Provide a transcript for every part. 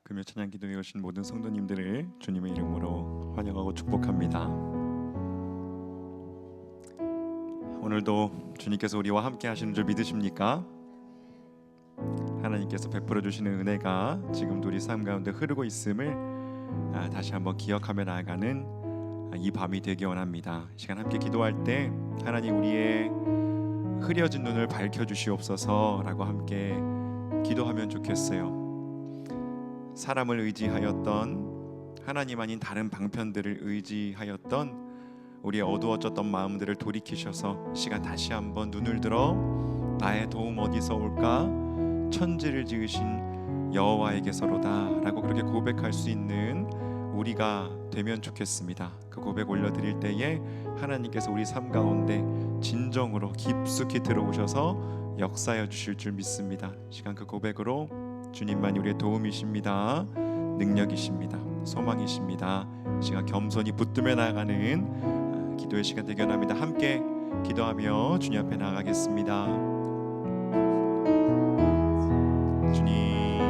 금요 찬양 기도에 오신 모든 성도님들을 주님의 이름으로 환영하고 축복합니다. 오늘도 주님께서 우리와 함께 하시는 줄 믿으십니까? 하나님께서 베풀어 주시는 은혜가 지금도 우리 삶 가운데 흐르고 있음을 다시 한번 기억하며 나아가는 이 밤이 되기 원합니다. 이 시간 함께 기도할 때 하나님 우리의 흐려진 눈을 밝혀주시옵소서라고 함께 기도하면 좋겠어요. 사람을 의지하였던 하나님 아닌 다른 방편들을 의지하였던 우리의 어두워졌던 마음들을 돌이키셔서 시간 다시 한번 눈을 들어 나의 도움 어디서 올까? 천지를 지으신 여호와에게서로다 라고 그렇게 고백할 수 있는 우리가 되면 좋겠습니다. 그 고백 올려드릴 때에 하나님께서 우리 삶 가운데 진정으로 깊숙이 들어오셔서 역사해 주실 줄 믿습니다. 시간 그 고백으로 주님만이 우리의 도움이십니다. 능력이십니다. 소망이십니다. 시간 겸손히 붙들며 나아가는 기도의 시간 되기 원합니다. 함께 기도하며 주님 앞에 나아가겠습니다. 주님,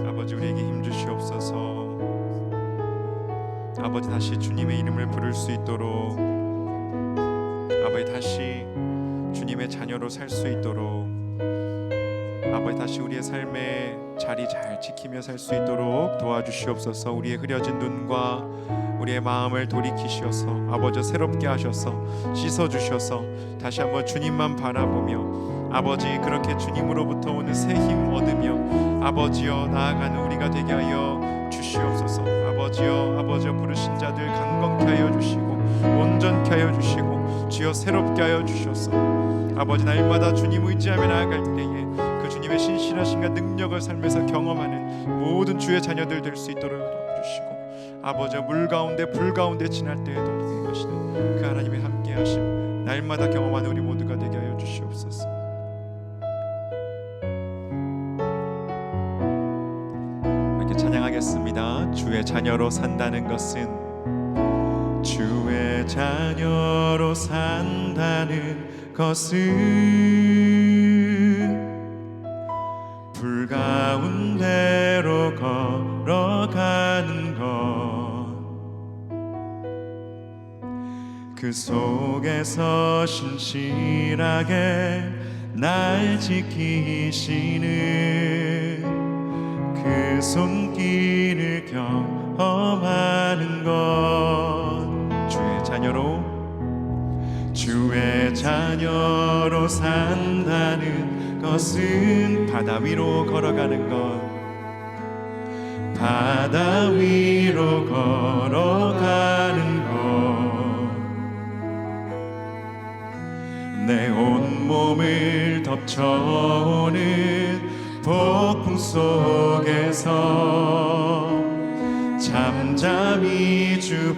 아버지 우리에게 힘 주시옵소서. 아버지 다시 주님의 이름을 부를 수 있도록, 아버지 다시 주님의 자녀로 살 수 있도록, 아버지 다시 우리의 삶에 자리 잘 지키며 살 수 있도록 도와주시옵소서. 우리의 흐려진 눈과 우리의 마음을 돌이키셔서 아버지 새롭게 하셔서 씻어주셔서 다시 한번 주님만 바라보며 아버지 그렇게 주님으로부터 오는 새 힘 얻으며 아버지여 나아가는 우리가 되게 하여 주시옵소서. 아버지여 부르신 자들 강건케 하여 주시고 온전케 하여 주시고 주여 새롭게 하여 주셔서 아버지 날마다 주님 의지하며 나아갈 때에 그 주님의 신실하신가 능력을 삶에서 경험하는 모든 주의 자녀들 될 수 있도록 도와주시고 아버지 물 가운데 불 가운데 지날 때에도 하시는 그 하나님의 함께 하심 날마다 경험하는 우리 모두가 되게 하여 주시옵소서. 이렇게 찬양하겠습니다. 주의 자녀로 산다는 것은, 주의 자녀로 산다는 것은 불 가운데로 걸어가는 것, 그 속에서 신실하게 날 지키시는 그 손길을 경험하는 것, 주의 자녀로 산다는 것은 바다 위로 걸어가는 것, 바다 위로 걸어가는 것, 내 온몸을 덮쳐오는 폭풍 속에서 잠잠히 주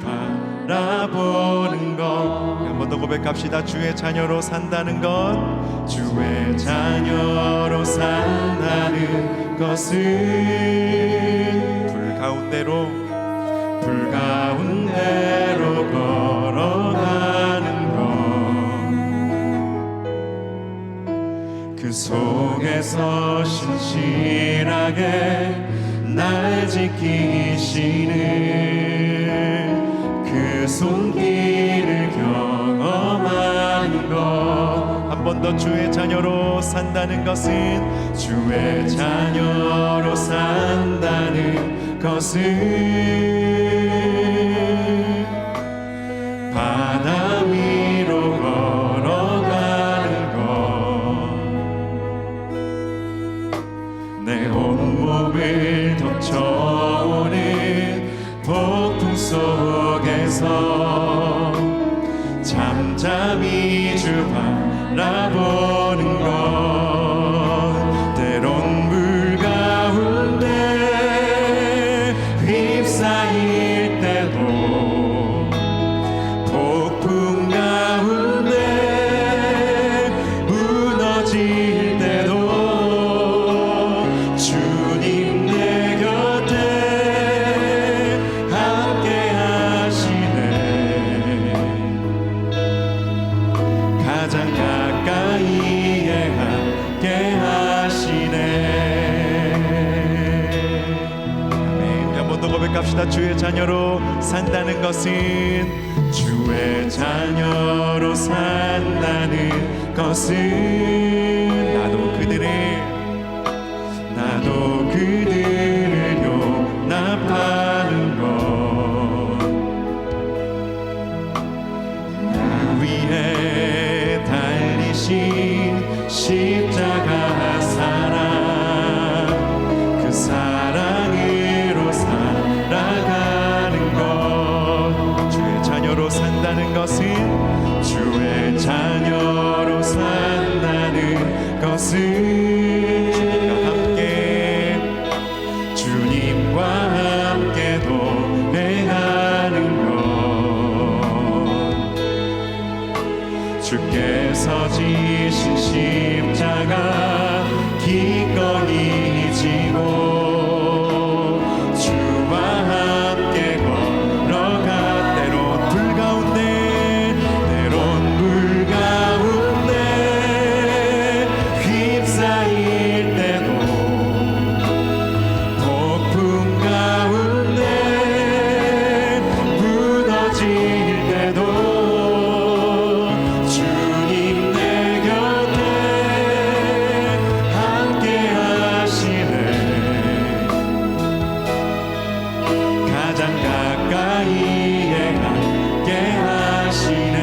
바라보는 것, 한 번 더 고백합시다. 주의 자녀로 산다는 것, 주의 자녀로 산다는 것은 불 가운데로 걸어가는 것, 그 속에서 신실하게 날 지키시는 그 손길을 경험하는 것, 한 번 더 주의 자녀로 산다는 것은, 주의 자녀로 산다는 것은 바다 위로 걸어가는 것, 내 온몸을 덮쳐오는 폭풍 속에서 잠잠히 주 바라보는 것, 때론 물 가운데 휩싸일 때도 폭풍 가운데 무너질 때도 주님 내 곁에 함께 하시네. 가장 가까이 날마다 주의 자녀로 산다는 것은, 주의 자녀로 산다는 것은 나도 그들을 용납하는 것, 나 위해 달리신 십자가 사랑, 그 사랑으로 살아가는 것. 주의 자녀로 산다는 것은, 주의 자녀로 산다는 것은, 주님과 함께 동행하는 것. 주께서 지신 십자가 기꺼이 지고 주와 함께 걸어가, 때론 불 가운데 휩싸일 때도, 폭풍 가운데 무너질 때도 주님 내 곁에 함께 하시네. 가장 가까이에 함께 하시네.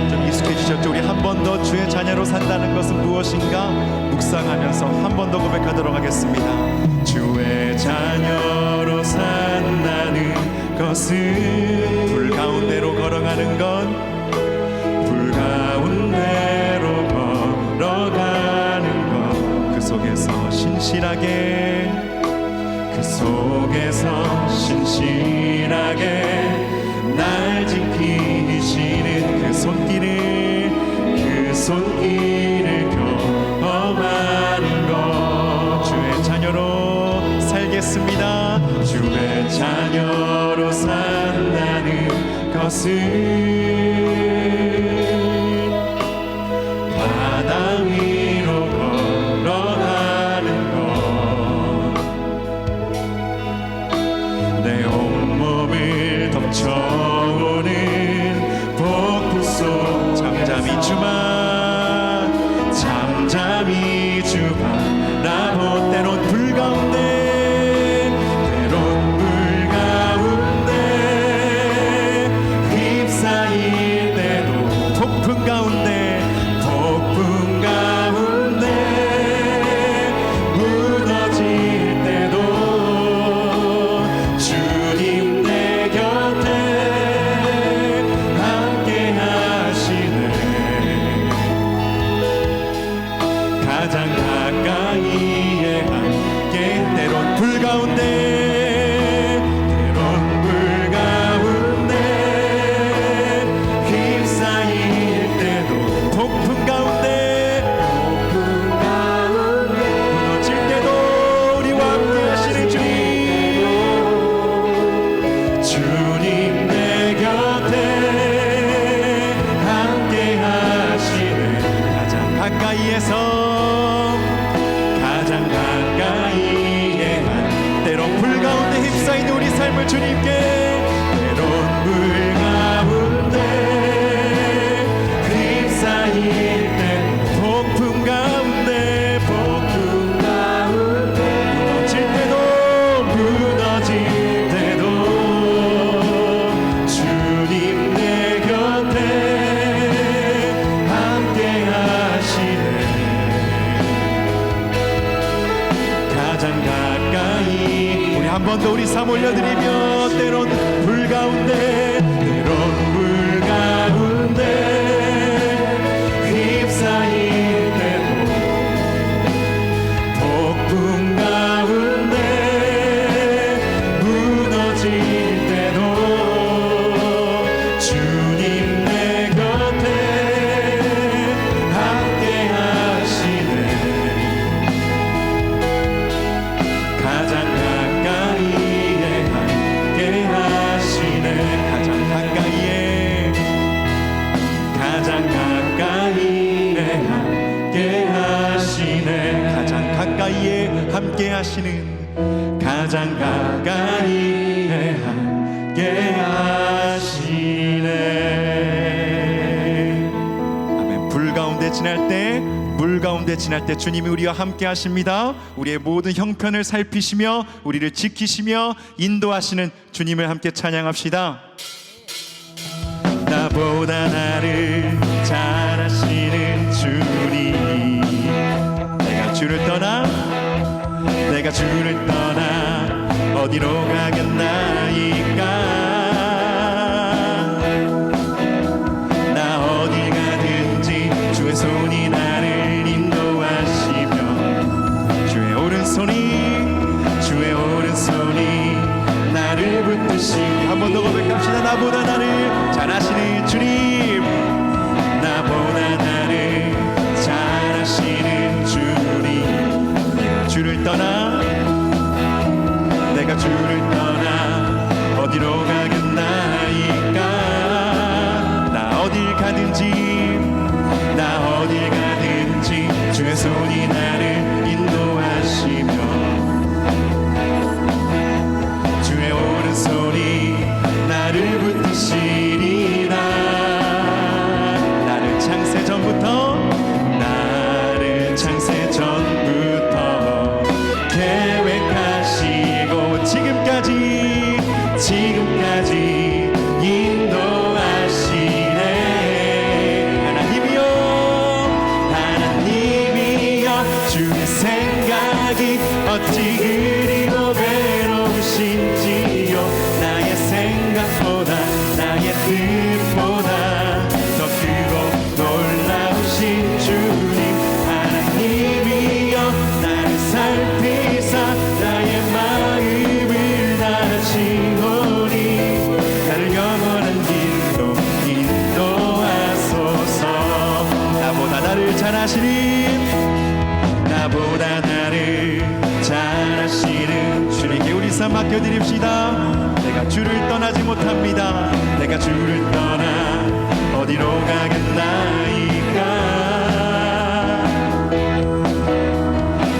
좀 익숙해지셨죠? 우리 한 번 더 주의 자녀로 산다는 것은 무엇인가 묵상하면서 한 번 더 고백하도록 하겠습니다. 주의 자녀로 산다는 것은, 불 가운데로 걸어가는 것, 불 가운데로 걸어가는 것, 그 속에서 신실하게 날 지키시는 그 손길을 경험하는 것. 주의 자녀로 살겠습니다. 주의 자녀로 산다는 것은, 바다 위로 걸어가는 것, 내 온몸을 덮쳐오는 폭풍 속 잠잠히 주 바라보, 때론 불 가운데 휩싸일 때도, 폭풍 가운데 무너질 때도 주님 내 곁에 함께 하시네. 가장 가까이에 함께, 때론 불 가운데 휩싸일 때도, 폭풍 가운데 무너질 때도 우리와 함께 하시는 주님 내 곁에 함께 하시네. 가장 가까이에서 때론 불 가운데 휩싸이는 우리 삶을 주님께, 때론 불 가운데 휩싸일 때도, 폭풍 가운데 무너질 때도 주님 내 곁에 함께 하시네. 가장 가까이, 우리 한 번 더 우리 삶 올려드리며, 때론 불 가운데 휩싸일 때도, 폭풍 가운데 무너질 때도 주님 내 곁에 함께 하시네. 가장 가까이에 함께 하시네. 가장 가까이에 함께 하시네. 가장 가까이에 함께 하시는, 가장 가까이에 지날 때, 물 가운데 지날 때 주님이 우리와 함께 하십니다. 우리의 모든 형편을 살피시며 우리를 지키시며 인도하시는 주님을 함께 찬양합시다. 나보다 나를 잘 아시는 주님, 내가 주를 떠나 어디로 가겠나이까. 나 어디 가든지 주의 손이 나를 인도하시며 주의 오른손이 나를 붙드시. 한 번 더 고백합시다. 나보다 나를 잘 아시는 주님, 나보다 나를 잘 아시는 주님, 내가 주를 떠나 어디로 가겠나이까. 나 어딜 가든지 주의 손이 나를 인도하시며 주의 오른손이 나를 붙드시리라. 나를 창세 전부터 계획하시고 지금까지 인도하시네. 하나님이여 주의 생각이 어찌 그리고 괴로우신지요. 나의 생각보다 나의 뜻보다 더 크고 놀라우신 주님, 하나님이여 나를 살피사 나의 마음을 다하시오니 나를 영원한 길로 인도하소서. 나보다 나를 잘 아시는 주님께 우리 삶 맡겨드립시다. 내가 주를 떠나지 못합니다. 내가 주를 떠나 어디로 가겠나이까.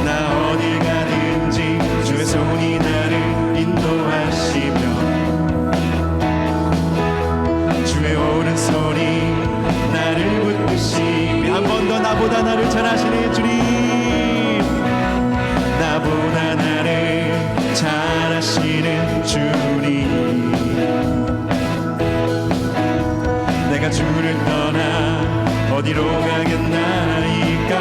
나 어딜 가든지 주의 손이 나를 인도하시며 주의 오른손이 나를 붙드시며. 한 번 더 나보다 나를 잘 아시는 주님, 나보다 나를 잘 아시는 주님, 내가 주를 떠나 어디로 가겠나이까.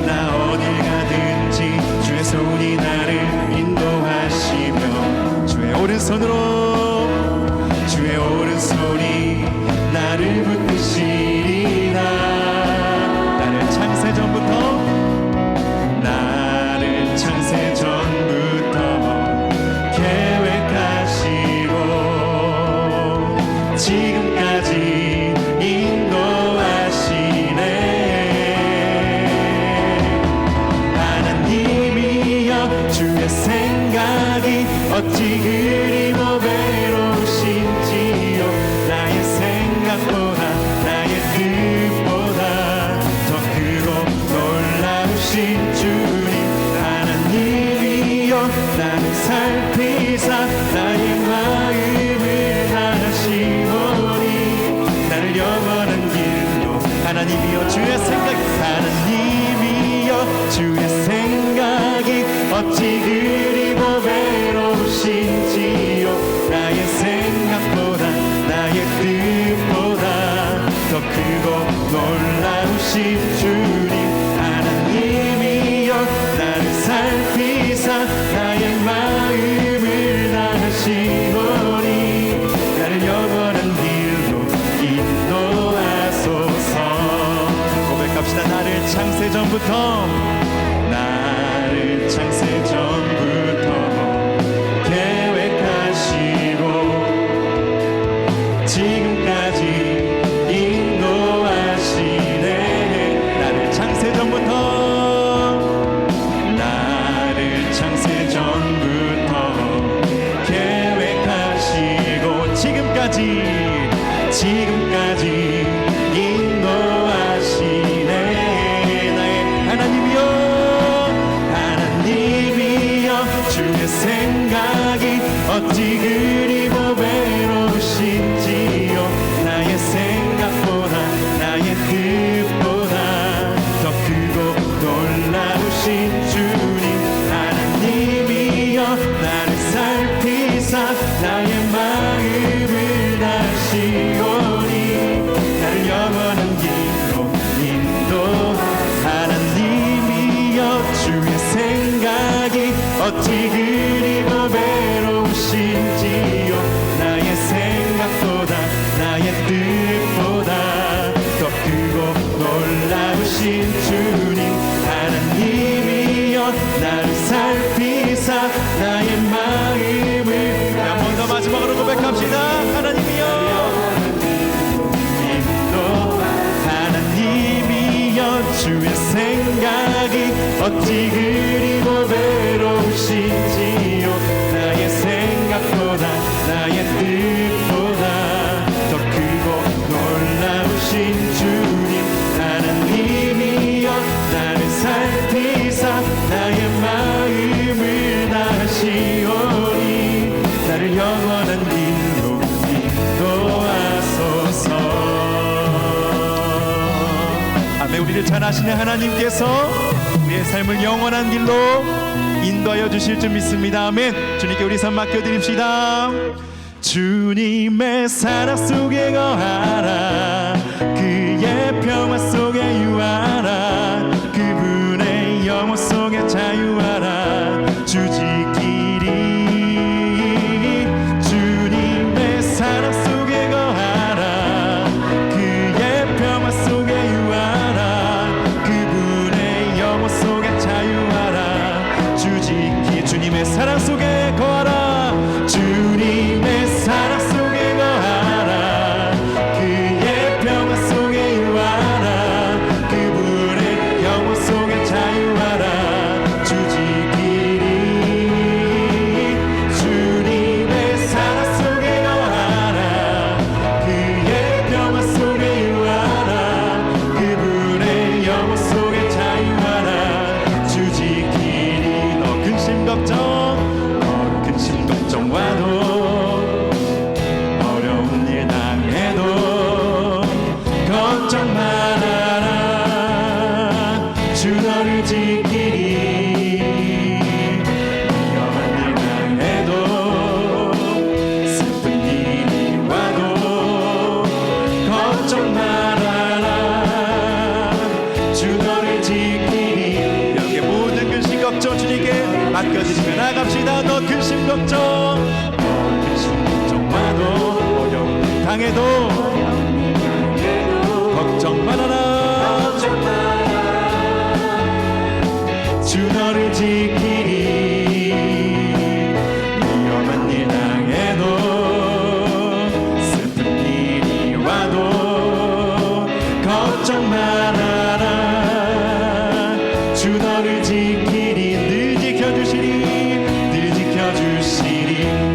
나 어딜 가든지 주의 손이 나를 인도하시며 주의 오른손이 나를 붙드시리라. 나를 창세 전부터 계획하시고 지금까지 인도하시네. 하나님이여 주의 생각이 어찌 그리고 외로우신지요. 나의 생각보다 나의 뜻보다 더 크고 놀라우신 주님, 하나님이여 나를 살피사 나의 마음을 다하시오니 나를 영원한 길로. 하나님이여 주의 생각이 어찌 그리고 외로우신지요. 나의 생각보다 나의 뜻보다 더 크고 놀라우신 주님, 하나님이여 나를 살피사 나의 마음을 다하시오니 나를 영원한 길로 인도하소서. 고백합시다. 나를 창세 전부터 계획하시고 지금까지 인도하시네. 나를 창세 전부터 계획하시고 지금까지 인도하시네. 나의 하나님이여 주의 생각이 어찌 그리고 외로우신지요. 나의 생각 나의 마음을 다시오니 나를 영원한 길로 인도 하나님이여 주의 생각이 어찌 그리고 외로우신지요 나의 생각보다 나의 뜻보다 더 크고 놀라우신 주님 하나님이여 나를 살피사 나의 마음을 한 번 더 마지막으로 고백합시다. 하나님이여 인도 하나님이여 주의 생각이 어찌 그리고 외로우신지요 나의 생각보다 나의 뜻보다 더 크고 놀라우신 주님 하나님이여 나를 살피사 나의 마음을 다시오니 나를 영원한 길로 인도하소서. 아멘. 우리를 잘 아시는 하나님께서 우리의 삶을 영원한 길로 인도하여 주실 줄 믿습니다. 아멘. 주님께 우리 삶 맡겨드립시다. 주님의 사랑 속에 거하라 그의 평화 속에 유하라 그분의 영원 속에 자유하라 주지끼리 주님의 사랑 속에 거하라 그의 평화 속에 유하라 그분의 영원 속에 자유하라 주지끼리 주님의 사랑 속에 거하라 주님의 사랑 속에 거하라 그의 평화 속에 유하라 그분의 영원 속에 자유하라 주지끼리 주님의 사랑 속에 거하라 그의 평화 속에 유하라 그분의 영원 속에 자유하라 주지끼리 너 근심 걱정 와도 어려운 일 당해도 걱정 말아라 주 너를 지키리 위험한 일 당해도 슬픈 일이 와도 걱정 말아라 주 너를 지키리 여기에 모든 근심 걱정 주님께 맡겨드리며 나갑시다. 너 근심 걱정 와도 어려운 일 당해도 걱정 말아라 주 너를 지키리 위험한 일 당해도 슬픈 일이 와도 걱정 말아라 주 너를 지키리 늘 지켜주시리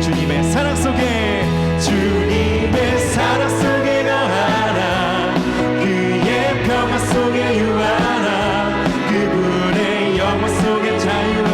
주님의 사랑 속에 주님의 사랑 속에 거하라 그의 평화 속에 유하라 그분의 영원 속에 자유하라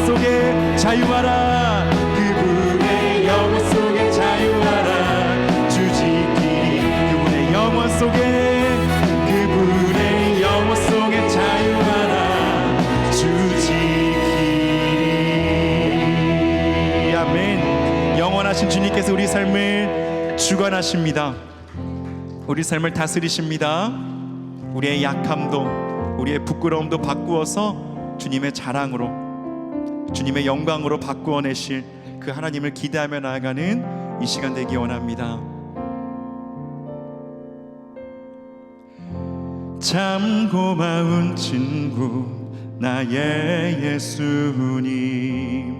속에 자유하라. 그분의 영원 속에 자유하라. 주 지키리. 그분의 영원 속에, 그분의 영원 속에 자유하라. 주 지키리. 아멘. 영원하신 주님께서 우리 삶을 주관하십니다. 우리 삶을 다스리십니다. 우리의 약함도, 우리의 부끄러움도 바꾸어서 주님의 자랑으로, 주님의 영광으로 바꾸어내실 그 하나님을 기대하며 나아가는 이 시간 되기 원합니다. 참 고마운 친구 나의 예수님,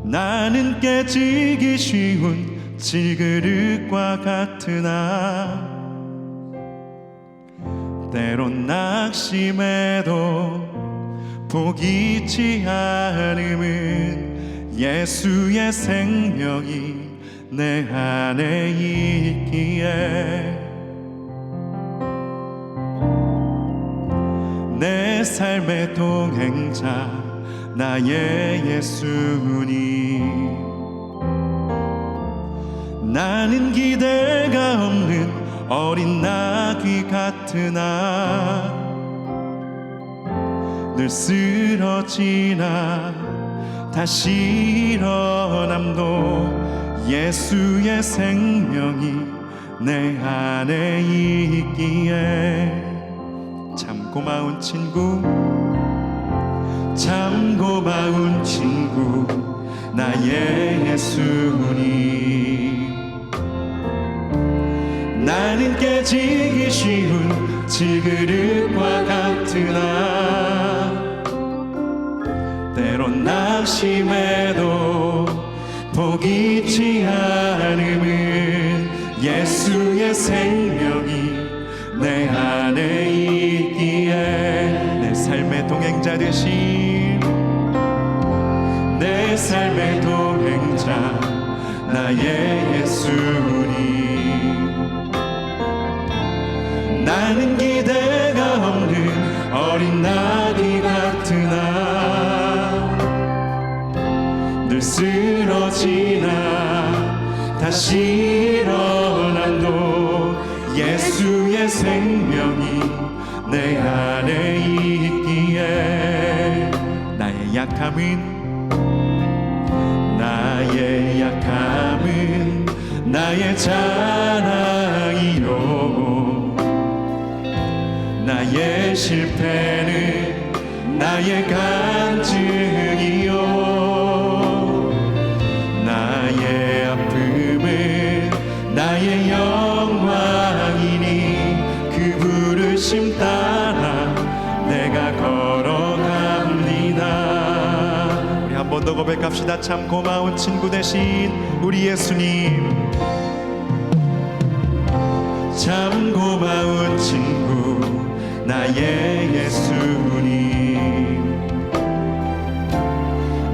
나는 깨지기 쉬운 질그릇과 같으나 때론 낙심해도 포기치 않음은 예수의 생명이 내 안에 있기에 내 삶의 동행자 나의 예수님, 나는 기대가 없는 어린 나귀 같으나 늘 쓰러지나 다시 일어남도 예수의 생명이 내 안에 있기에 참 고마운 친구, 참 고마운 친구 나의 예수님, 나는 깨지기 쉬운 질그릇과 같으나 때론 낙심해도 포기치 않음은 예수의 생명이 내 안에 있기에 내 삶의 동행자 되신, 내 삶의 동행자 나의 예수님, 나는 기대가 없는 어린 나귀 같으나 늘 쓰러지나 다시 일어남도 예수의 생명이 내 안에 있기에 나의 약함은 나의 자랑이요, 나의 실패는 나의 간증이요, 나의 아픔은 나의 영광이니 그 부르심 따라 내가 걸어갑니다. 우리 한 번 더 고백합시다. 참 고마운 친구 되신 우리 예수님, 참 고마운 친구 나의 예수님,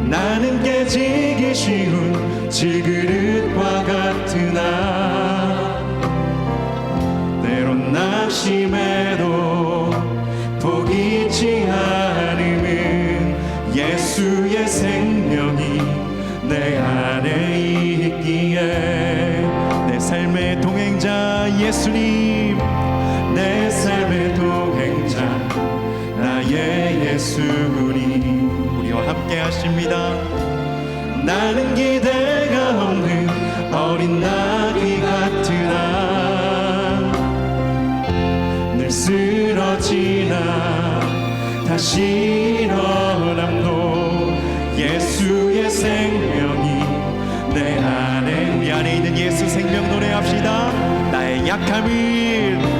나는 깨지기 쉬운 질그릇과 같으나 때론 낙심해도 포기치 않음은 예수의 생명이 내 안에 있기에 내 삶의 동행자 예수님, 내 삶의 동행자 나의 예수님, 우리와 함께 하십니다. 나는 기대가 없는 어린 나귀 같으나 늘 쓰러지나 다시 일어남도 예수의 생명이 내 안에, 우리 안에 있는 예수 생명 노래합시다. 나의 약함은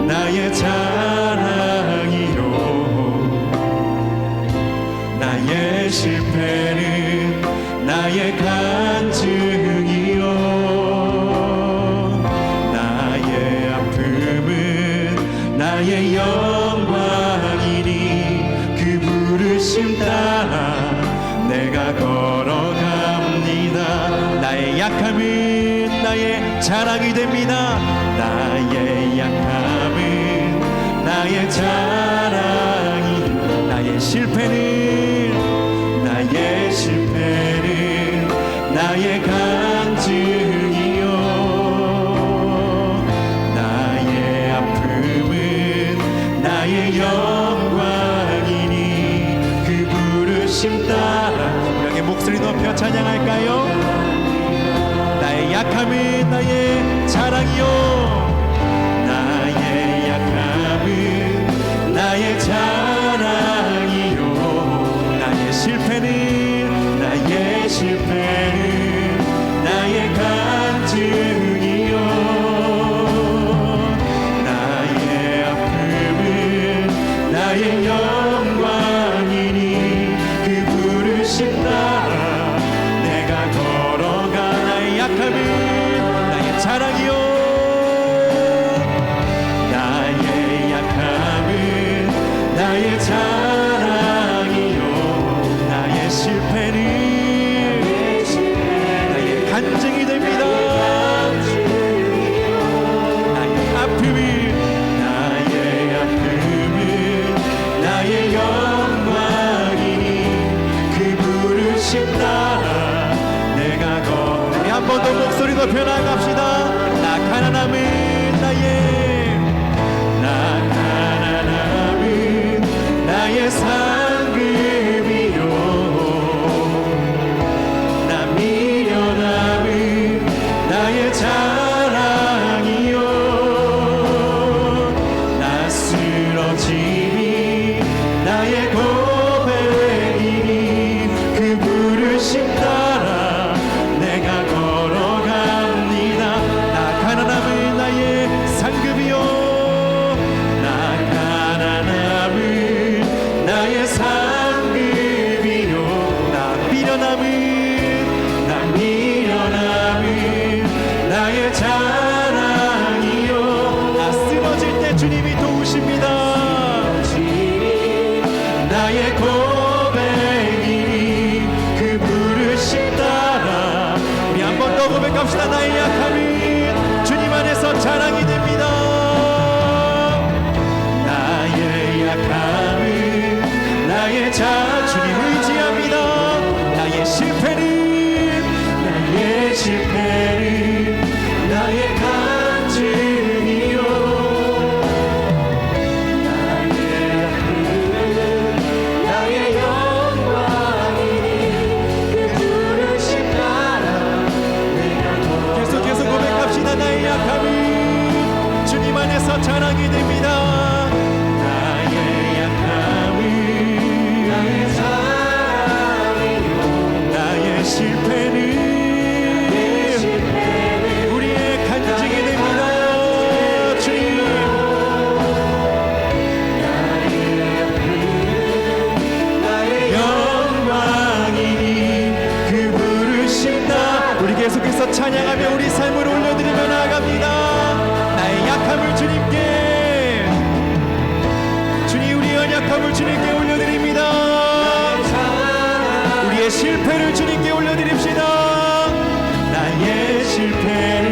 나의 자랑이요, 나의 실패는 나의 간증이요, 나의 아픔은 나의 영광이니 그 부르심 따라 내가 걸어갑니다. 나의 약함은 나의 자랑이 됩니다. 나의 약함은 나의 자랑이요 나의 실패는 나의 간증이요 나의 아픔은 나의 영광이니 그 부르심 따라 우리에게 목소리 높여 찬양할까요? 나의 약함은 나의 자랑이요 나의 약함은 나의 자랑이요 나의 실패는 나의 간증이요 나의 아픔은 나의 영광이니 그 부르심 따라 내가 걸어가 나의 약함은 나의 자랑이요 나의 약함은 나의 자랑이요 나의 실패는 나의 간증이 됩니다 나의 아픔은 나의 영광이니 그 부르심 따라 내가 우리 한 번 더 목소리 높여 나갑시다 나 가난함은 나의 상급이요 나 미련함은 나의 자랑이요 나 쓰러짐이 나의 고백이니 그 부르심 따라 내가 걸어갑니다 나 가난함은 나의 상급이요 나 가난함은 나의 상급이요 나 미련함은 나의 자랑이요 나 쓰러질 때 주님이 도우십니다 나의 고백이니 그 부르심 따라 우리 한 번 더 고백합시다 나의 약함은 주님 안에서 자랑이 됩니다 나의 약함은 나의 주님 의지합니다 나의 실패는 나의 간증이요 나의 아픔은 나의 영광이니 그 부르심 따라 계속 고백합시다 나의 약함은 주님 안에서 자랑이 됩니다 나의 약함은 나의 자랑이요 나의 실패는 우리의 간증이 됩니다 주님 나의 영광이니 그 부르심 따라 우리 계속해서 찬양하며 우리 삶을 올려드리며 나아갑니다 나의 약함을 주님께 우리의 연약함을 주님께 올려드립니다 우리의 실패를 주님께 올려드립시다 나의 실패를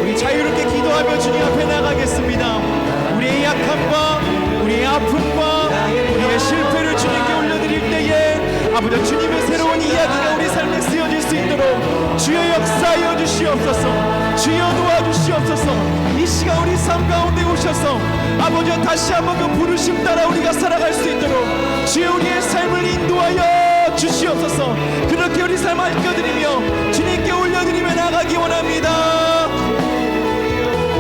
우리 자유롭게 기도하며 주님 앞에 나가겠습니다 우리의 약함과 우리의 아픔과 우리의 실패를 주님께 올려드릴 때에 아버지 주님의 새로운 이야기가 우리 삶에 쓰여질 수 있도록 주여 역사하여 주시옵소서 주여 도와주시옵소서 이 시간 우리 삶 가운데 오셔서 아버지 다시 한번 그 부르심 따라 우리가 살아갈 수 있도록 주여 우리의 삶을 인도하여 주시옵소서 그렇게 우리 삶을 아껴드리며 주님께 올려드리며 나가기 원합니다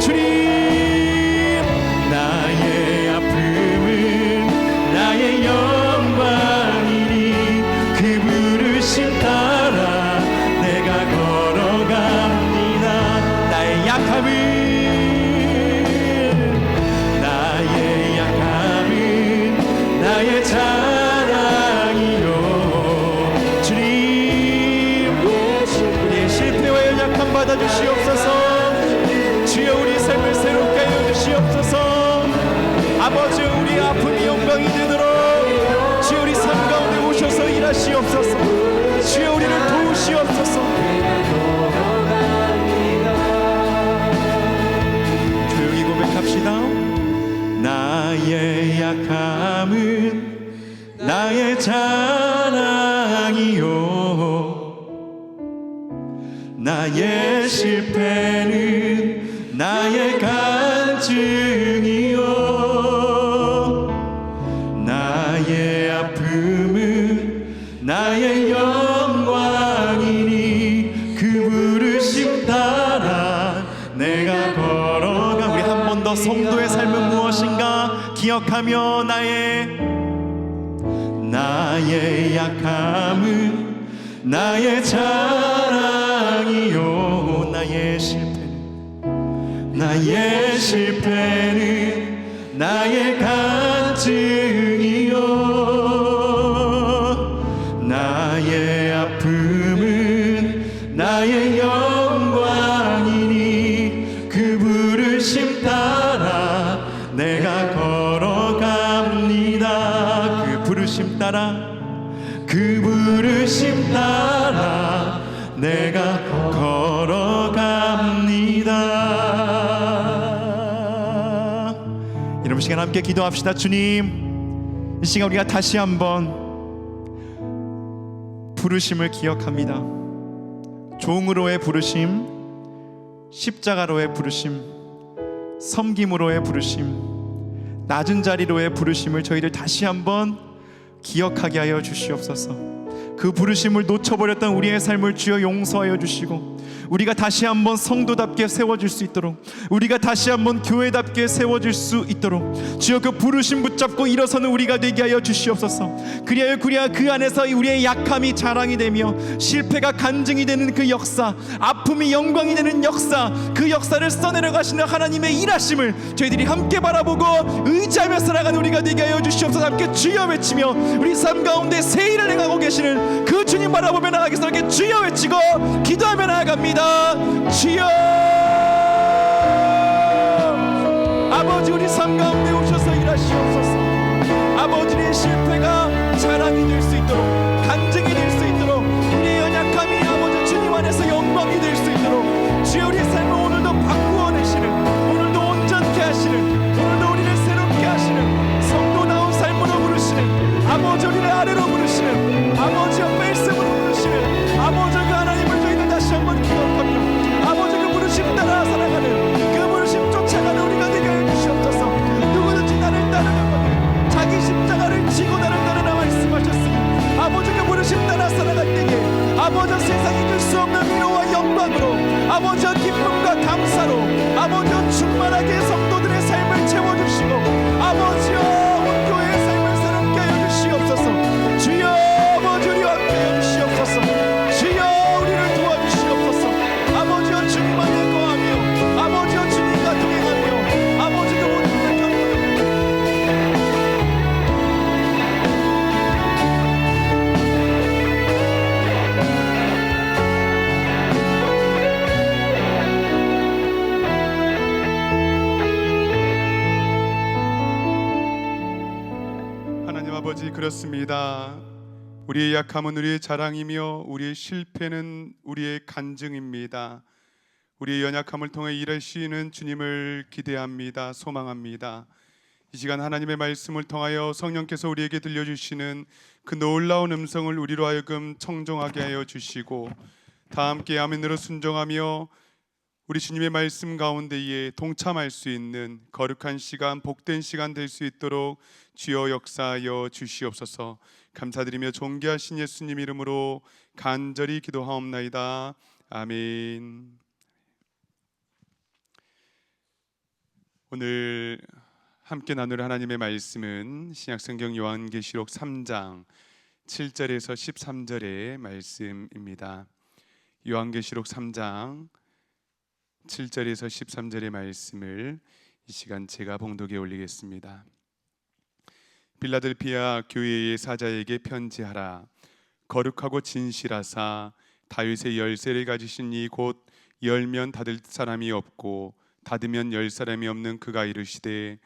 주님 나의 아픔은 나의 영광이니 그 부르심 따라 내가 걸어갑니다 나의 약함은 나의 자랑이요 주님 우리의 실패와 연약함 받아주시옵소서 주여 우리 삶을 새롭게 하여 주시옵소서 아버지 우리 아픔이 영광이 되도록 주여 우리 삶 가운데 오셔서 일하시옵소서 주여 우리를 도우시옵소서 조용히 나의 실패는 나의 간증이요 나의 아픔은 나의 영광이니 그 부르심 따라 내가 걸어가. 우리 한 번 더 성도의 삶은 무엇인가 기억하며 나의 약함은 나의 자랑이요 나의 실패는 나의 간증이요 나의 아픔은 나의 영광이니 그 부르심 따라 내가 걸어갑니다. 그 부르심 따라 내가 걸어갑니다. 이런 시간 함께 기도합시다. 주님, 이 시간 우리가 다시 한번 부르심을 기억합니다. 종으로의 부르심, 십자가로의 부르심, 섬김으로의 부르심, 낮은 자리로의 부르심을 저희들 다시 한번 기억하게 하여 주시옵소서. 그 부르심을 놓쳐버렸던 우리의 삶을 주여 용서하여 주시고 우리가 다시 한번 성도답게 세워질 수 있도록, 우리가 다시 한번 교회답게 세워질 수 있도록 주여 그 부르심 붙잡고 일어서는 우리가 되게 하여 주시옵소서. 그리하여 그 안에서 우리의 약함이 자랑이 되며 실패가 간증이 되는 그 역사, 아픔이 영광이 되는 역사, 그 역사를 써내려 가시는 하나님의 일하심을 저희들이 함께 바라보고 의지하며 살아가는 우리가 되게 하여 주시옵소서. 함께 주여 외치며 우리 삶 가운데 새 일을 행하고 계시는 그 주님 바라보며 나아가겠습니다. 함께 주여 외치고 기도하며 나아갑니다. 주여, 아버지 우리 삶 가운데 오셔서 일하시옵소서. 아버지의 실패가 자랑이 될 수 있도록, 간증이 될 수 있도록, 우리의 연약함이 아버지 주님 안에서 영광이 될 수 있도록 주여 우리 삶을 오늘도 바꾸어 내시는, 오늘도 온전케 하시는, 오늘도 우리를 새롭게 하시는 성도다운 삶으로 부르시는, 아버지 우리를 아래로 부르시는, 아버지의 말씀으로 부르시는 아버지 그 하나님을 저희들 다시 한번 기억하며 아버지 그 부르심 따라 살아가는, 그 부르심 쫓아가는 우리가 되게 해주시옵소서. 누구든지 나를 따르는 자기 십자가를 지고 나를 따르라 말씀하셨으니 아버지 그 부르심 따라 살아갈 때에 아버지 세상이 줄 수 없는 위로와 영광으로, 아버지 기쁨과 감사로 아버지 충만하게 성도들의 삶을 채워주시고 아버지여 온 교회의 삶을 새롭게 하여 주시옵소서. 주여 아버지 우리와 함께 하여 주시옵소서. 주여 우리를 도와주시옵소서. 아버지여 주님 안에 거하며 아버지여 주님과 동행하며 아버지 그 모든 일을 경험하며 하나님 아버지, 그렇습니다. 우리의 약함은 우리의 자랑이며 우리의 실패는 우리의 간증입니다. 우리의 연약함을 통해 일하시는 주님을 기대합니다. 소망합니다. 이 시간 하나님의 말씀을 통하여 성령께서 우리에게 들려주시는 그 놀라운 음성을 우리로 하여금 청종하게 하여 주시고 다 함께 아멘으로 순종하며 우리 주님의 말씀 가운데에 동참할 수 있는 거룩한 시간, 복된 시간 될 수 있도록 주여 역사하여 주시옵소서. 감사드리며 존귀하신 예수님 이름으로 간절히 기도하옵나이다. 아멘. 오늘 함께 나눌 하나님의 말씀은 신약성경 요한계시록 3장 7절에서 13절의 말씀입니다. 요한계시록 3장 7절에서 13절의 말씀을 이 시간 제가 봉독에 올리겠습니다. 빌라델피아 교회의 사자에게 편지하라. 거룩하고 진실하사 다윗의 열쇠를 가지신 이 곧 열면 닫을 사람이 없고 닫으면 열 사람이 없는 그가 이르시되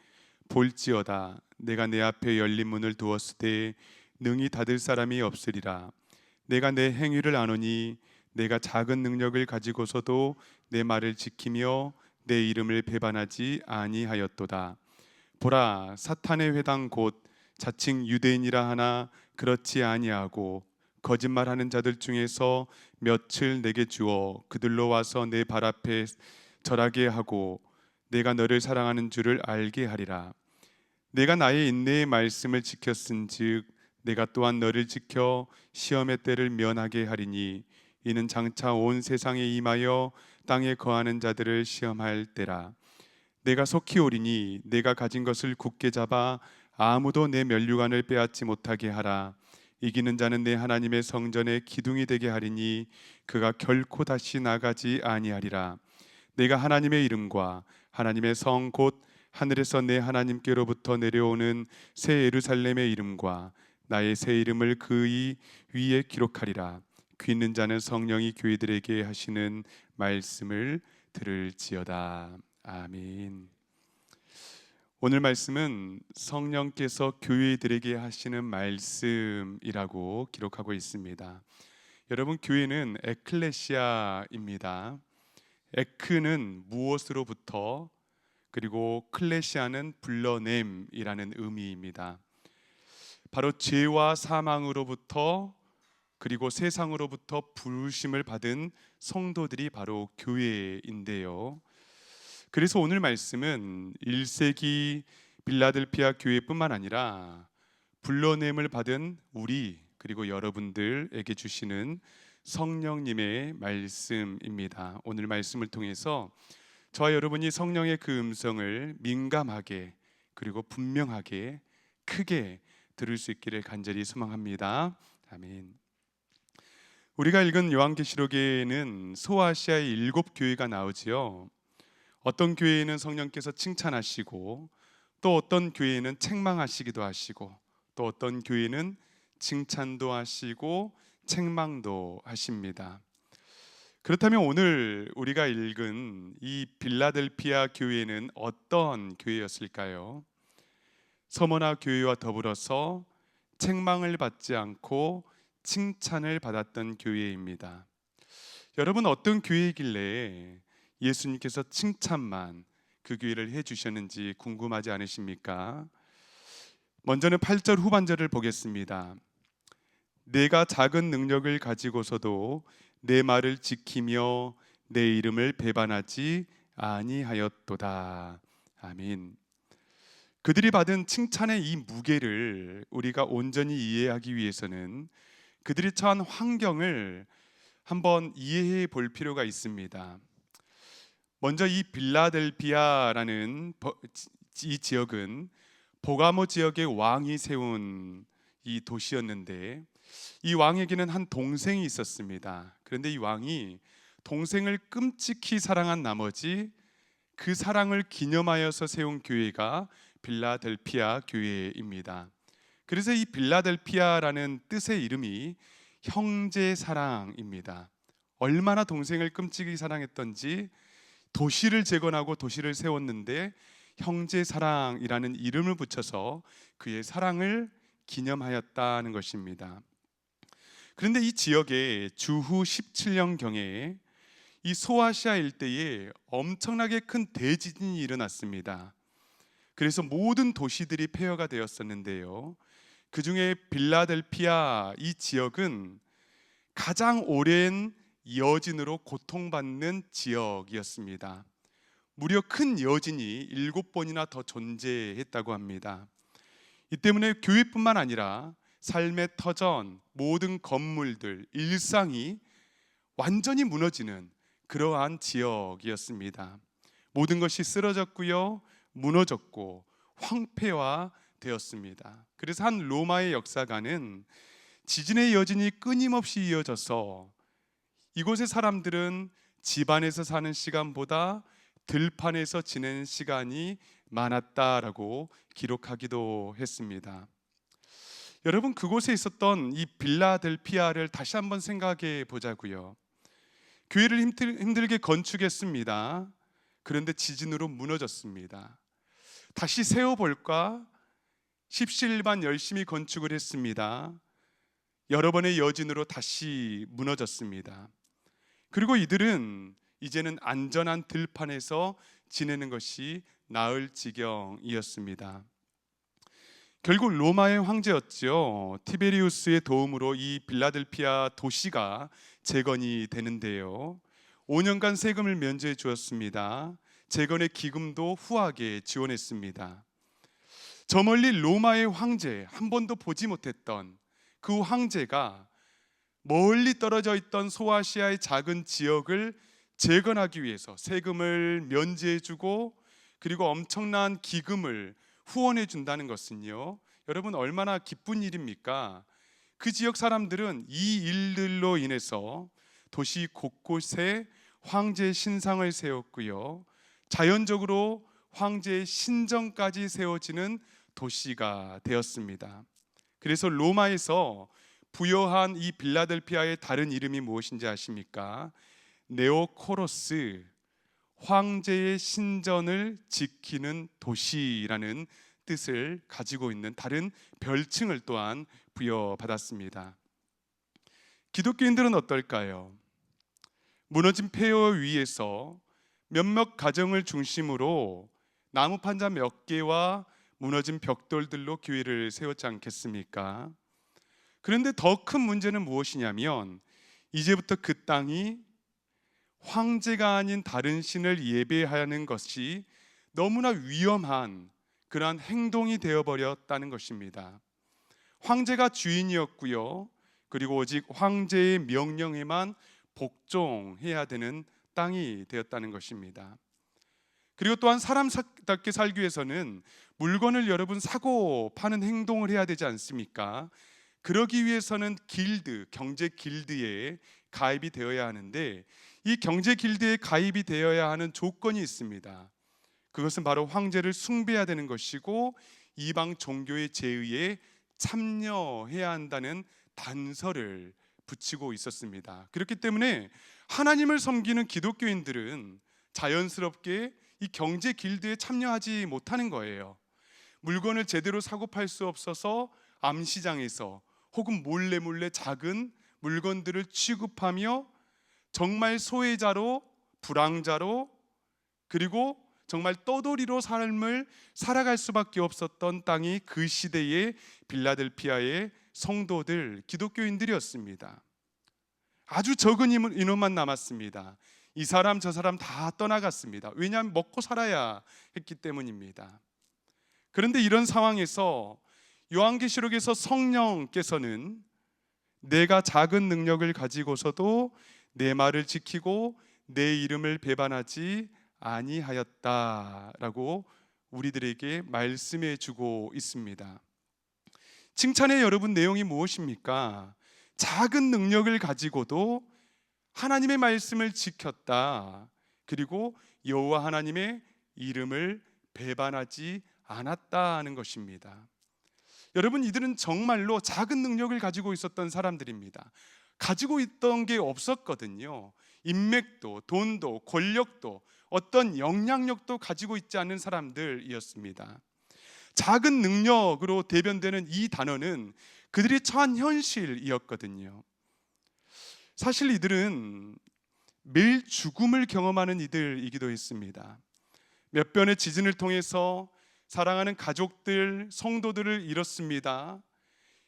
볼지어다 내가 내 앞에 열린 문을 두었으되 능히 닫을 사람이 없으리라. 내가 내 행위를 아노니 내가 작은 능력을 가지고서도 내 말을 지키며 내 이름을 배반하지 아니하였도다. 보라, 사탄의 회당 곧 자칭 유대인이라 하나 그렇지 아니하고 거짓말하는 자들 중에서 며칠 내게 주어 그들로 와서 내 발 앞에 절하게 하고 내가 너를 사랑하는 줄을 알게 하리라. 내가 나의 인내의 말씀을 지켰은즉 내가 또한 너를 지켜 시험의 때를 면하게 하리니 이는 장차 온 세상에 임하여 땅에 거하는 자들을 시험할 때라. 내가 속히 오리니 내가 가진 것을 굳게 잡아 아무도 내 면류관을 빼앗지 못하게 하라. 이기는 자는 내 하나님의 성전의 기둥이 되게 하리니 그가 결코 다시 나가지 아니하리라. 내가 하나님의 이름과 하나님의 성 곧 하늘에서 내 하나님께로부터 내려오는 새 예루살렘의 이름과 나의 새 이름을 그의 위에 기록하리라. 귀 있는 자는 성령이 교회들에게 하시는 말씀을 들을지어다. 아멘. 오늘 말씀은 성령께서 교회들에게 하시는 말씀이라고 기록하고 있습니다. 여러분, 교회는 에클레시아입니다. 에크는 무엇으로부터, 그리고 클레시아는 불러냄이라는 의미입니다. 바로 죄와 사망으로부터 그리고 세상으로부터 부르심을 받은 성도들이 바로 교회인데요. 그래서 오늘 말씀은 1세기 빌라델피아 교회뿐만 아니라 불러냄을 받은 우리 그리고 여러분들에게 주시는 성령님의 말씀입니다. 오늘 말씀을 통해서 저와 여러분이 성령의 그 음성을 민감하게 그리고 분명하게 크게 들을 수 있기를 간절히 소망합니다. 아멘. 우리가 읽은 요한계시록에는 소아시아의 7교회가 나오지요. 어떤 교회에는 성령께서 칭찬하시고 또 어떤 교회에는 책망하시기도 하시고 또 어떤 교회는 칭찬도 하시고 책망도 하십니다. 그렇다면 오늘 우리가 읽은 이 빌라델피아 교회는 어떤 교회였을까요? 서머나 교회와 더불어서 책망을 받지 않고 칭찬을 받았던 교회입니다. 여러분, 어떤 교회이길래 예수님께서 칭찬만 그 교회를 해주셨는지 궁금하지 않으십니까? 먼저는 8절 후반절을 보겠습니다. 내가 작은 능력을 가지고서도 내 말을 지키며 내 이름을 배반하지 아니하였도다. 아멘. 그들이 받은 칭찬의 이 무게를 우리가 온전히 이해하기 위해서는 그들이 처한 환경을 한번 이해해 볼 필요가 있습니다. 먼저 이 빌라델피아라는 이 지역은 보가모 지역의 왕이 세운 이 도시였는데 이 왕에게는 한 동생이 있었습니다. 그런데 이 왕이 동생을 끔찍히 사랑한 나머지 그 사랑을 기념하여서 세운 교회가 빌라델피아 교회입니다. 그래서 이 빌라델피아라는 뜻의 이름이 형제 사랑입니다. 얼마나 동생을 끔찍이 사랑했던지 도시를 재건하고 도시를 세웠는데 형제 사랑이라는 이름을 붙여서 그의 사랑을 기념하였다는 것입니다. 그런데 이 지역에 주후 17년경에 이 소아시아 일대에 엄청나게 큰 대지진이 일어났습니다. 그래서 모든 도시들이 폐허가 되었었는데요. 그 중에 빌라델피아 이 지역은 가장 오랜 여진으로 고통받는 지역이었습니다. 무려 큰 여진이 7번이나 더 존재했다고 합니다. 이 때문에 교회뿐만 아니라 삶의 터전, 모든 건물들, 일상이 완전히 무너지는 그러한 지역이었습니다. 모든 것이 쓰러졌고요, 무너졌고 황폐화 되었습니다. 그래서 한 로마의 역사가는 지진의 여진이 끊임없이 이어져서 이곳의 사람들은 집안에서 사는 시간보다 들판에서 지내는 시간이 많았다라고 기록하기도 했습니다. 여러분, 그곳에 있었던 이 빌라델피아를 다시 한번 생각해 보자고요. 교회를 힘들게 건축했습니다. 그런데 지진으로 무너졌습니다. 다시 세워볼까? 십시일반 열심히 건축을 했습니다. 여러 번의 여진으로 다시 무너졌습니다. 그리고 이들은 이제는 안전한 들판에서 지내는 것이 나을 지경이었습니다. 결국 로마의 황제였죠. 티베리우스의 도움으로 이 빌라델피아 도시가 재건이 되는데요. 5년간 세금을 면제해 주었습니다. 재건의 기금도 후하게 지원했습니다. 저 멀리 로마의 황제, 한 번도 보지 못했던 그 황제가 멀리 떨어져 있던 소아시아의 작은 지역을 재건하기 위해서 세금을 면제해 주고 그리고 엄청난 기금을 후원해 준다는 것은요, 여러분 얼마나 기쁜 일입니까? 그 지역 사람들은 이 일들로 인해서 도시 곳곳에 황제의 신상을 세웠고요, 자연적으로 황제의 신전까지 세워지는 도시가 되었습니다. 그래서 로마에서 부여한 이 빌라델피아의 다른 이름이 무엇인지 아십니까? 네오코로스, 황제의 신전을 지키는 도시라는 뜻을 가지고 있는 다른 별칭을 또한 부여받았습니다. 기독교인들은 어떨까요? 무너진 폐허 위에서 몇몇 가정을 중심으로 나무 판자 몇 개와 무너진 벽돌들로 교회를 세웠지 않겠습니까? 그런데 더 큰 문제는 무엇이냐면 이제부터 그 땅이 황제가 아닌 다른 신을 예배하는 것이 너무나 위험한 그러한 행동이 되어버렸다는 것입니다. 황제가 주인이었고요, 그리고 오직 황제의 명령에만 복종해야 되는 땅이 되었다는 것입니다. 그리고 또한 사람답게 살기 위해서는 물건을 여러분 사고 파는 행동을 해야 되지 않습니까? 그러기 위해서는 길드, 경제 길드에 가입이 되어야 하는데, 이 경제 길드에 가입이 되어야 하는 조건이 있습니다. 그것은 바로 황제를 숭배해야 되는 것이고 이방 종교의 제의에 참여해야 한다는 단서를 붙이고 있었습니다. 그렇기 때문에 하나님을 섬기는 기독교인들은 자연스럽게 이 경제 길드에 참여하지 못하는 거예요. 물건을 제대로 사고 팔 수 없어서 암시장에서 혹은 몰래 작은 물건들을 취급하며 정말 소외자로, 불황자로, 그리고 정말 떠돌이로 삶을 살아갈 수밖에 없었던 땅이 그 시대의 빌라델피아의 성도들, 기독교인들이었습니다. 아주 적은 인원만 남았습니다. 이 사람 저 사람 다 떠나갔습니다. 왜냐하면 먹고 살아야 했기 때문입니다. 그런데 이런 상황에서 요한계시록에서 성령께서는 내가 작은 능력을 가지고서도 내 말을 지키고 내 이름을 배반하지 아니하였다라고 우리들에게 말씀해 주고 있습니다. 칭찬의 여러분 내용이 무엇입니까? 작은 능력을 가지고도 하나님의 말씀을 지켰다. 그리고 여호와 하나님의 이름을 배반하지 않았다는 것입니다. 여러분, 이들은 정말로 작은 능력을 가지고 있었던 사람들입니다. 가지고 있던 게 없었거든요. 인맥도, 돈도, 권력도, 어떤 영향력도 가지고 있지 않은 사람들이었습니다. 작은 능력으로 대변되는 이 단어는 그들이 처한 현실이었거든요. 사실 이들은 매일 죽음을 경험하는 이들이기도 했습니다. 몇 번의 지진을 통해서 사랑하는 가족들, 성도들을 잃었습니다.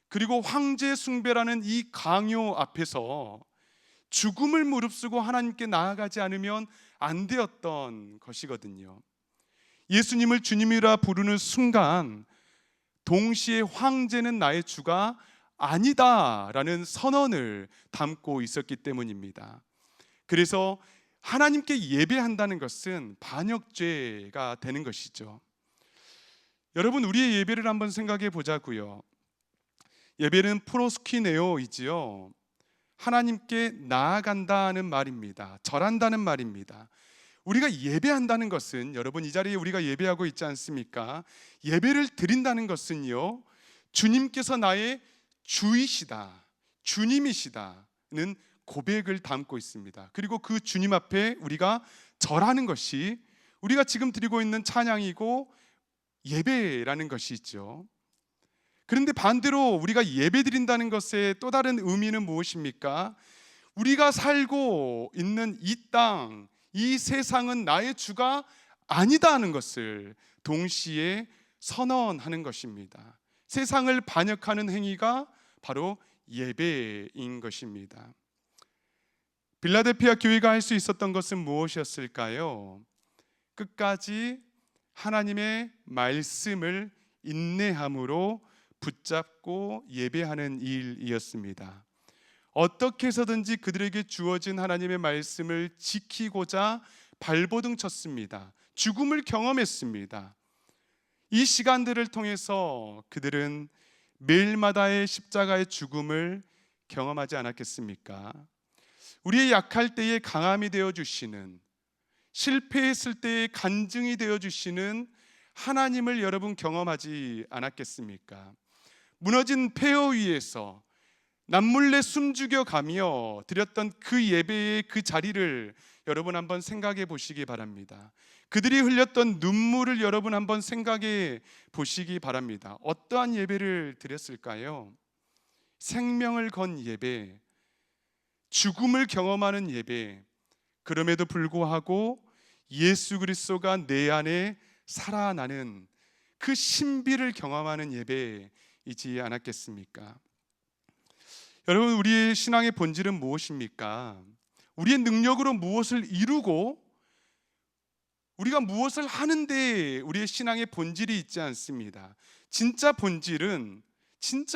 그리고 황제 숭배라는 이 강요 앞에서 죽음을 무릅쓰고 하나님께 나아가지 않으면 안 되었던 것이거든요. 예수님을 주님이라 부르는 순간 동시에 황제는 나의 주가 아니다라는 선언을 담고 있었기 때문입니다. 그래서 하나님께 예배한다는 것은 반역죄가 되는 것이죠. 여러분, 우리의 예배를 한번 생각해 보자고요. 예배는 프로스키네오이지요. 하나님께 나아간다는 말입니다. 절한다는 말입니다. 우리가 예배한다는 것은, 여러분 이 자리에 우리가 예배하고 있지 않습니까? 예배를 드린다는 것은요, 주님께서 나의 주이시다, 주님이시다는 고백을 담고 있습니다. 그리고 그 주님 앞에 우리가 절하는 것이 우리가 지금 드리고 있는 찬양이고 예배라는 것이죠. 그런데 반대로 우리가 예배 드린다는 것의 또 다른 의미는 무엇입니까? 우리가 살고 있는 이 땅, 이 세상은 나의 주가 아니다 하는 것을 동시에 선언하는 것입니다. 세상을 반역하는 행위가 바로 예배인 것입니다. 빌라델피아 교회가 할 수 있었던 것은 무엇이었을까요? 끝까지 하나님의 말씀을 인내함으로 붙잡고 예배하는 일이었습니다. 어떻게 해서든지 그들에게 주어진 하나님의 말씀을 지키고자 발버둥 쳤습니다. 죽음을 경험했습니다. 이 시간들을 통해서 그들은 매일마다의 십자가의 죽음을 경험하지 않았겠습니까? 우리의 약할 때에 강함이 되어 주시는, 실패했을 때의 간증이 되어 주시는 하나님을 여러분 경험하지 않았겠습니까? 무너진 폐허 위에서 남몰래 숨죽여 가며 드렸던 그 예배의 그 자리를 여러분 한번 생각해 보시기 바랍니다. 그들이 흘렸던 눈물을 여러분 한번 생각해 보시기 바랍니다. 어떠한 예배를 드렸을까요? 생명을 건 예배, 죽음을 경험하는 예배, 그럼에도 불구하고 예수 그리스도가 내 안에 살아나는 그 신비를 경험하는 예배이지 않았겠습니까? 여러분, 우리의 신앙의 본질은 무엇입니까? 우리의 능력으로 무엇을 이루고 우리가 무엇을 하는데 우리의 신앙의 본질이 있지 않습니다. 진짜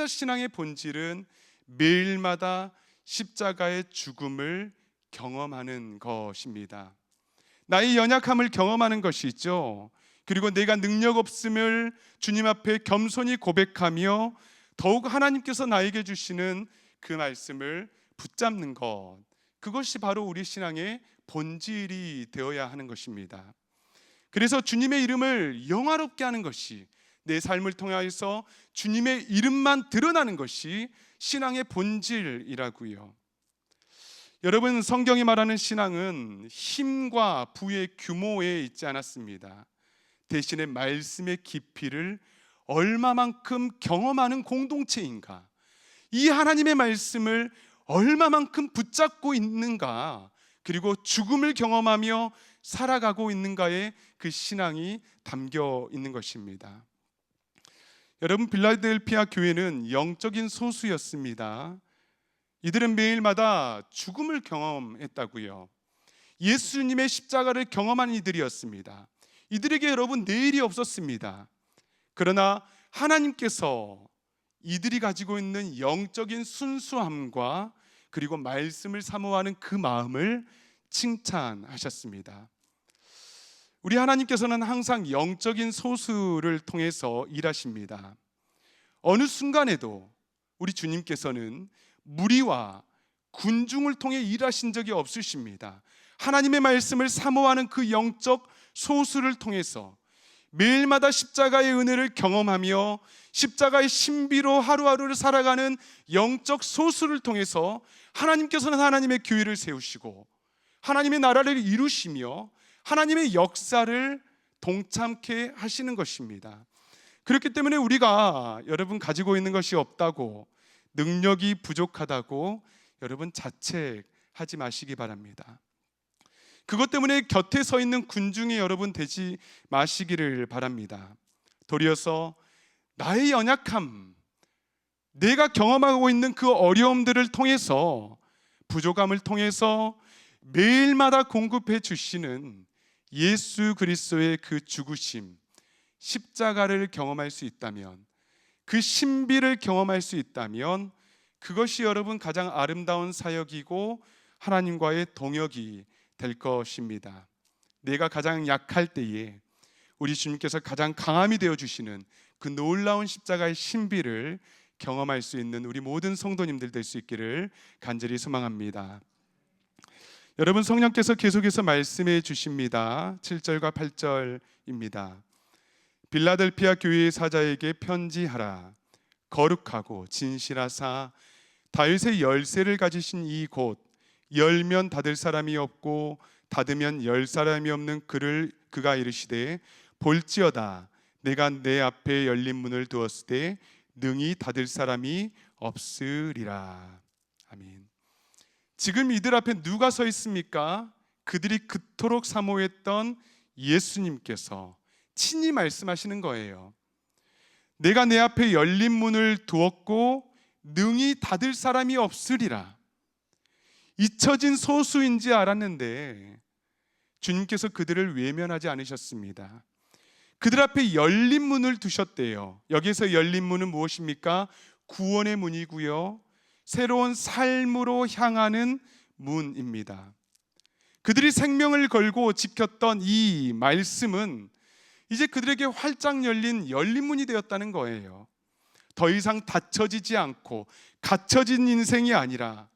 신앙의 본질은 매일마다 십자가의 죽음을 경험하는 것입니다. 나의 연약함을 경험하는 것이죠. 그리고 내가 능력 없음을 주님 앞에 겸손히 고백하며 더욱 하나님께서 나에게 주시는 그 말씀을 붙잡는 것, 그것이 바로 우리 신앙의 본질이 되어야 하는 것입니다. 그래서 주님의 이름을 영화롭게 하는 것이, 내 삶을 통하여서 주님의 이름만 드러나는 것이 신앙의 본질이라고요. 여러분, 성경이 말하는 신앙은 힘과 부의 규모에 있지 않았습니다. 대신에 말씀의 깊이를 얼마만큼 경험하는 공동체인가, 이 하나님의 말씀을 얼마만큼 붙잡고 있는가, 그리고 죽음을 경험하며 살아가고 있는가에 그 신앙이 담겨 있는 것입니다. 여러분, 빌라델피아 교회는 영적인 소수였습니다. 이들은 매일마다 죽음을 경험했다고요. 예수님의 십자가를 경험한 이들이었습니다. 이들에게 여러분 내일이 없었습니다. 그러나 하나님께서 이들이 가지고 있는 영적인 순수함과 그리고 말씀을 사모하는 그 마음을 칭찬하셨습니다. 우리 하나님께서는 항상 영적인 소수를 통해서 일하십니다. 어느 순간에도 우리 주님께서는 무리와 군중을 통해 일하신 적이 없으십니다. 하나님의 말씀을 사모하는 그 영적 소수를 통해서 매일마다 십자가의 은혜를 경험하며 십자가의 신비로 하루하루를 살아가는 영적 소수를 통해서 하나님께서는 하나님의 교회를 세우시고 하나님의 나라를 이루시며 하나님의 역사를 동참케 하시는 것입니다. 그렇기 때문에 우리가 여러분 가지고 있는 것이 없다고, 능력이 부족하다고 여러분 자책하지 마시기 바랍니다. 그것 때문에 곁에 서 있는 군중이 여러분 되지 마시기를 바랍니다. 도리어서 나의 연약함, 내가 경험하고 있는 그 어려움들을 통해서, 부족함을 통해서 매일마다 공급해 주시는 예수 그리스도의 그 죽으심, 십자가를 경험할 수 있다면, 그 신비를 경험할 수 있다면 그것이 여러분 가장 아름다운 사역이고 하나님과의 동역이 될 것입니다. 내가 가장 약할 때에 우리 주님께서 가장 강함이 되어 주시는 그 놀라운 십자가의 신비를 경험할 수 있는 우리 모든 성도님들 될 수 있기를 간절히 소망합니다. 여러분, 성령께서 계속해서 말씀해 주십니다. 7절과 8절입니다. 빌라델피아 교회의 사자에게 편지하라. 거룩하고 진실하사 다윗의 열쇠를 가지신 이 곳, 열면 닫을 사람이 없고 닫으면 열 사람이 없는 그가 이르시되, 볼지어다 내가 내 앞에 열린 문을 두었을 때 능히 닫을 사람이 없으리라. 아멘. 지금 이들 앞에 누가 서 있습니까? 그들이 그토록 사모했던 예수님께서 친히 말씀하시는 거예요. 내가 내 앞에 열린 문을 두었고 능히 닫을 사람이 없으리라. 잊혀진 소수인지 알았는데 주님께서 그들을 외면하지 않으셨습니다. 그들 앞에 열린 문을 두셨대요. 여기서 열린 문은 무엇입니까? 구원의 문이고요, 새로운 삶으로 향하는 문입니다. 그들이 생명을 걸고 지켰던 이 말씀은 이제 그들에게 활짝 열린 문이 되었다는 거예요. 더 이상 닫혀지지 않고 갇혀진 인생이 아니라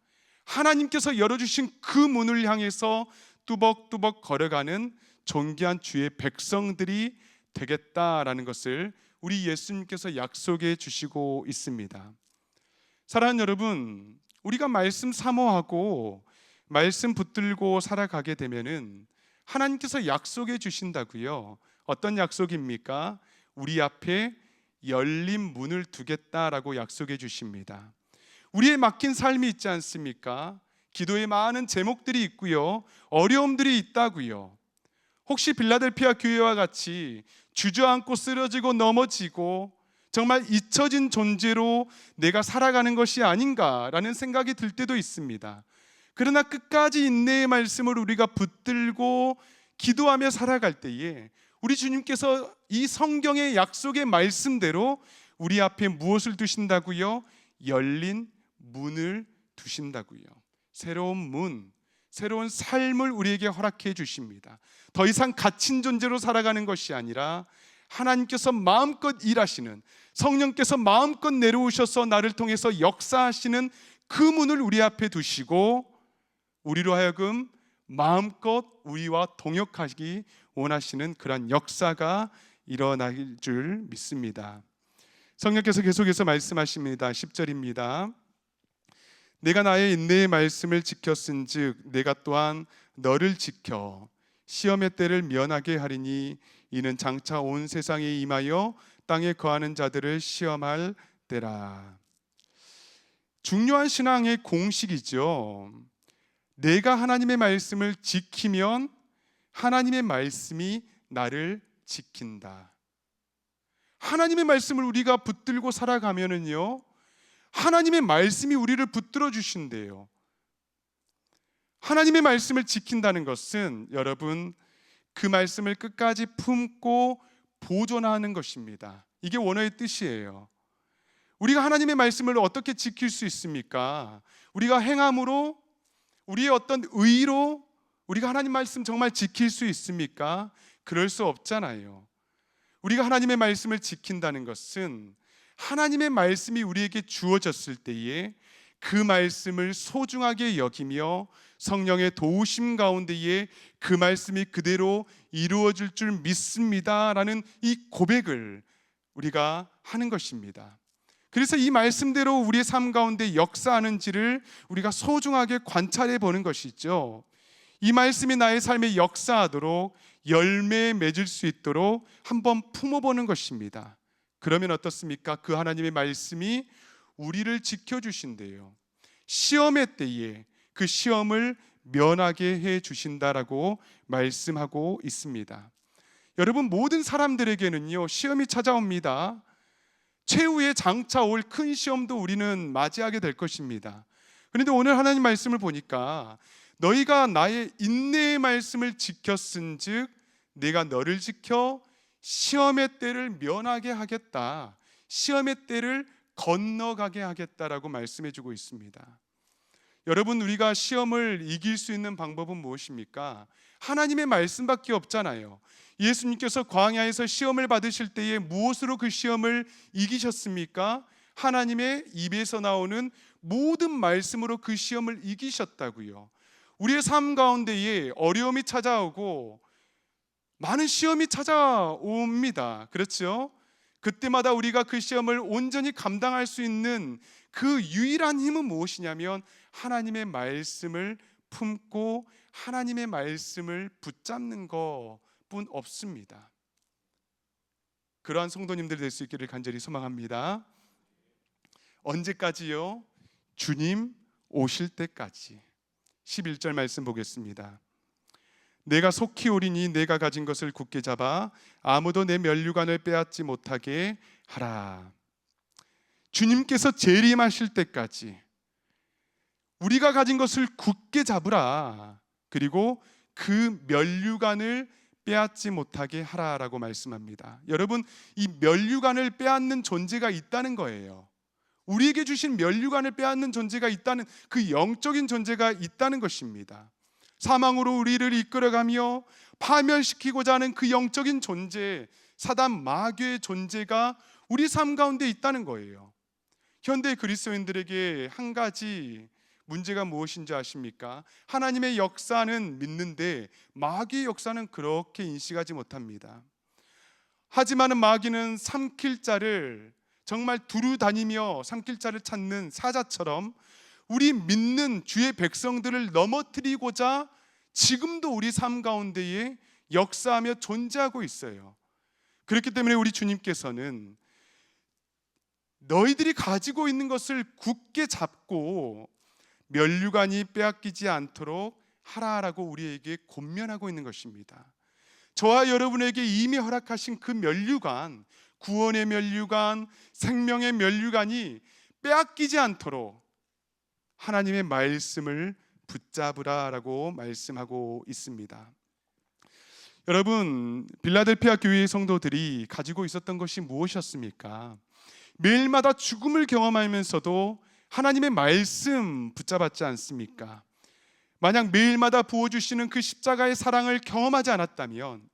하나님께서 열어주신 그 문을 향해서 뚜벅뚜벅 걸어가는 존귀한 주의 백성들이 되겠다라는 것을 우리 예수님께서 약속해 주시고 있습니다. 사랑하는 여러분, 우리가 말씀 사모하고 말씀 붙들고 살아가게 되면은 하나님께서 약속해 주신다고요. 어떤 약속입니까? 우리 앞에 열린 문을 두겠다라고 약속해 주십니다. 우리의 막힌 삶이 있지 않습니까? 기도에 많은 제목들이 있고요, 어려움들이 있다고요. 혹시 빌라델피아 교회와 같이 주저앉고 쓰러지고 넘어지고 정말 잊혀진 존재로 내가 살아가는 것이 아닌가라는 생각이 들 때도 있습니다. 그러나 끝까지 인내의 말씀을 우리가 붙들고 기도하며 살아갈 때에 우리 주님께서 이 성경의 약속의 말씀대로 우리 앞에 무엇을 두신다고요? 열린 문을 두신다고요. 새로운 문, 새로운 삶을 우리에게 허락해 주십니다. 더 이상 갇힌 존재로 살아가는 것이 아니라 하나님께서 마음껏 일하시는, 성령께서 마음껏 내려오셔서 나를 통해서 역사하시는 그 문을 우리 앞에 두시고 우리로 하여금 마음껏 우리와 동역하기 원하시는 그러한 역사가 일어날 줄 믿습니다. 성령께서 계속해서 말씀하십니다. 10절입니다. 내가 나의 인내의 말씀을 지켰은즉 내가 또한 너를 지켜 시험의 때를 면하게 하리니 이는 장차 온 세상에 임하여 땅에 거하는 자들을 시험할 때라. 중요한 신앙의 공식이죠. 내가 하나님의 말씀을 지키면 하나님의 말씀이 나를 지킨다. 하나님의 말씀을 우리가 붙들고 살아가면은요, 하나님의 말씀이 우리를 붙들어 주신대요. 하나님의 말씀을 지킨다는 것은 여러분, 그 말씀을 끝까지 품고 보존하는 것입니다. 이게 원어의 뜻이에요. 우리가 하나님의 말씀을 어떻게 지킬 수 있습니까? 우리가 행함으로, 우리의 어떤 의로 우리가 하나님 말씀 정말 지킬 수 있습니까? 그럴 수 없잖아요. 우리가 하나님의 말씀을 지킨다는 것은 하나님의 말씀이 우리에게 주어졌을 때에 그 말씀을 소중하게 여기며 성령의 도우심 가운데에 그 말씀이 그대로 이루어질 줄 믿습니다라는 이 고백을 우리가 하는 것입니다. 그래서 이 말씀대로 우리의 삶 가운데 역사하는지를 우리가 소중하게 관찰해 보는 것이죠. 이 말씀이 나의 삶에 역사하도록 열매 맺을 수 있도록 한번 품어보는 것입니다. 그러면 어떻습니까? 그 하나님의 말씀이 우리를 지켜주신대요. 시험의 때에 그 시험을 면하게 해주신다라고 말씀하고 있습니다. 여러분, 모든 사람들에게는요, 시험이 찾아옵니다. 최후의 장차 올 큰 시험도 우리는 맞이하게 될 것입니다. 그런데 오늘 하나님 말씀을 보니까 너희가 나의 인내의 말씀을 지켰은즉 내가 너를 지켜 시험의 때를 면하게 하겠다, 시험의 때를 건너가게 하겠다라고 말씀해 주고 있습니다. 여러분, 우리가 시험을 이길 수 있는 방법은 무엇입니까? 하나님의 말씀밖에 없잖아요. 예수님께서 광야에서 시험을 받으실 때에 무엇으로 그 시험을 이기셨습니까? 하나님의 입에서 나오는 모든 말씀으로 그 시험을 이기셨다고요. 우리의 삶 가운데에 어려움이 찾아오고 많은 시험이 찾아옵니다. 그렇죠? 그때마다 우리가 그 시험을 온전히 감당할 수 있는 그 유일한 힘은 무엇이냐면 하나님의 말씀을 품고 하나님의 말씀을 붙잡는 것뿐 없습니다. 그러한 성도님들 될 수 있기를 간절히 소망합니다. 언제까지요? 주님 오실 때까지. 11절 말씀 보겠습니다. 내가 속히 오리니 내가 가진 것을 굳게 잡아 아무도 내 면류관을 빼앗지 못하게 하라. 주님께서 재림하실 때까지 우리가 가진 것을 굳게 잡으라. 그리고 그 면류관을 빼앗지 못하게 하라라고 말씀합니다. 여러분, 이 면류관을 빼앗는 존재가 있다는 거예요. 우리에게 주신 면류관을 빼앗는 존재가 있다는, 그 영적인 존재가 있다는 것입니다. 사망으로 우리를 이끌어가며 파멸시키고자 하는 그 영적인 존재, 사단 마귀의 존재가 우리 삶 가운데 있다는 거예요. 현대 그리스도인들에게 한 가지 문제가 무엇인지 아십니까? 하나님의 역사는 믿는데 마귀의 역사는 그렇게 인식하지 못합니다. 하지만 마귀는 삼킬 자를 정말 두루 다니며 삼킬 자를 찾는 사자처럼 우리 믿는 주의 백성들을 넘어뜨리고자 지금도 우리 삶 가운데에 역사하며 존재하고 있어요. 그렇기 때문에 우리 주님께서는 너희들이 가지고 있는 것을 굳게 잡고 면류관이 빼앗기지 않도록 하라라고 우리에게 권면하고 있는 것입니다. 저와 여러분에게 이미 허락하신 그 면류관, 구원의 면류관, 생명의 면류관이 빼앗기지 않도록 하나님의 말씀을 붙잡으라라고 말씀하고 있습니다. 여러분, 빌라델피아 교회의 성도들이 가지고 있었던 것이 무엇이었습니까? 매일마다 죽음을 경험하면서도 하나님의 말씀 붙잡았지 않습니까? 만약 매일마다 부어주시는 그 십자가의 사랑을 경험하지 않았다면,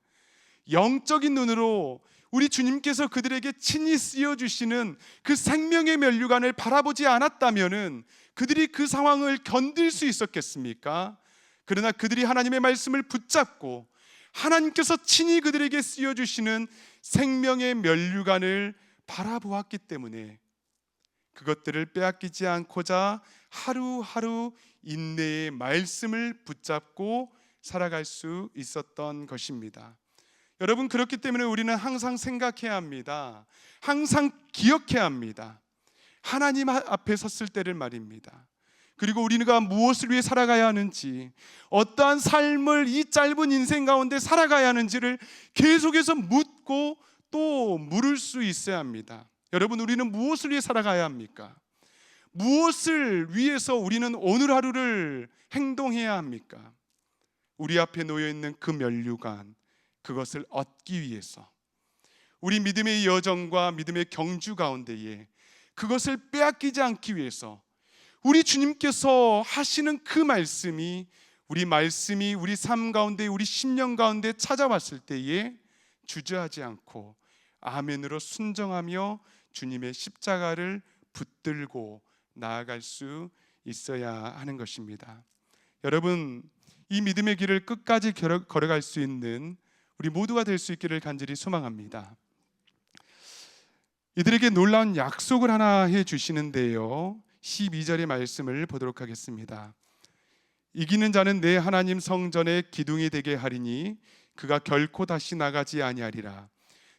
영적인 눈으로 우리 주님께서 그들에게 친히 쓰여주시는 그 생명의 면류관을 바라보지 않았다면 그들이 그 상황을 견딜 수 있었겠습니까? 그러나 그들이 하나님의 말씀을 붙잡고 하나님께서 친히 그들에게 쓰여주시는 생명의 면류관을 바라보았기 때문에 그것들을 빼앗기지 않고자 하루하루 인내의 말씀을 붙잡고 살아갈 수 있었던 것입니다. 여러분, 그렇기 때문에 우리는 항상 생각해야 합니다. 항상 기억해야 합니다. 하나님 앞에 섰을 때를 말입니다. 그리고 우리가 무엇을 위해 살아가야 하는지, 어떠한 삶을 이 짧은 인생 가운데 살아가야 하는지를 계속해서 묻고 또 물을 수 있어야 합니다. 여러분, 우리는 무엇을 위해 살아가야 합니까? 무엇을 위해서 우리는 오늘 하루를 행동해야 합니까? 우리 앞에 놓여 있는 그 면류관, 그것을 얻기 위해서 우리 믿음의 여정과 믿음의 경주 가운데에 그것을 빼앗기지 않기 위해서 우리 주님께서 하시는 그 말씀이 우리 삶 가운데, 우리 심령 가운데 찾아왔을 때에 주저하지 않고 아멘으로 순종하며 주님의 십자가를 붙들고 나아갈 수 있어야 하는 것입니다. 여러분, 이 믿음의 길을 끝까지 걸어갈 수 있는 우리 모두가 될 수 있기를 간절히 소망합니다. 이들에게 놀라운 약속을 하나 해주시는데요, 12절의 말씀을 보도록 하겠습니다. 이기는 자는 내 하나님 성전의 기둥이 되게 하리니 그가 결코 다시 나가지 아니하리라.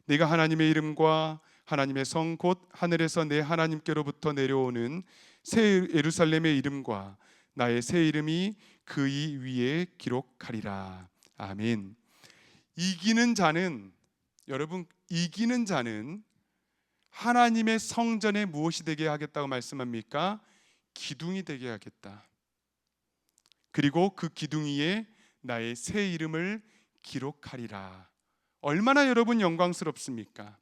내가 하나님의 이름과 하나님의 성 곧 하늘에서 내 하나님께로부터 내려오는 새 예루살렘의 이름과 나의 새 이름이 그 이 위에 기록하리라. 아멘. 이기는 자는, 여러분, 이기는 자는 하나님의 성전에 무엇이 되게 하겠다고 말씀합니까? 기둥이 되게 하겠다. 그리고 그 기둥 위에 나의 새 이름을 기록하리라. 얼마나 여러분 영광스럽습니까?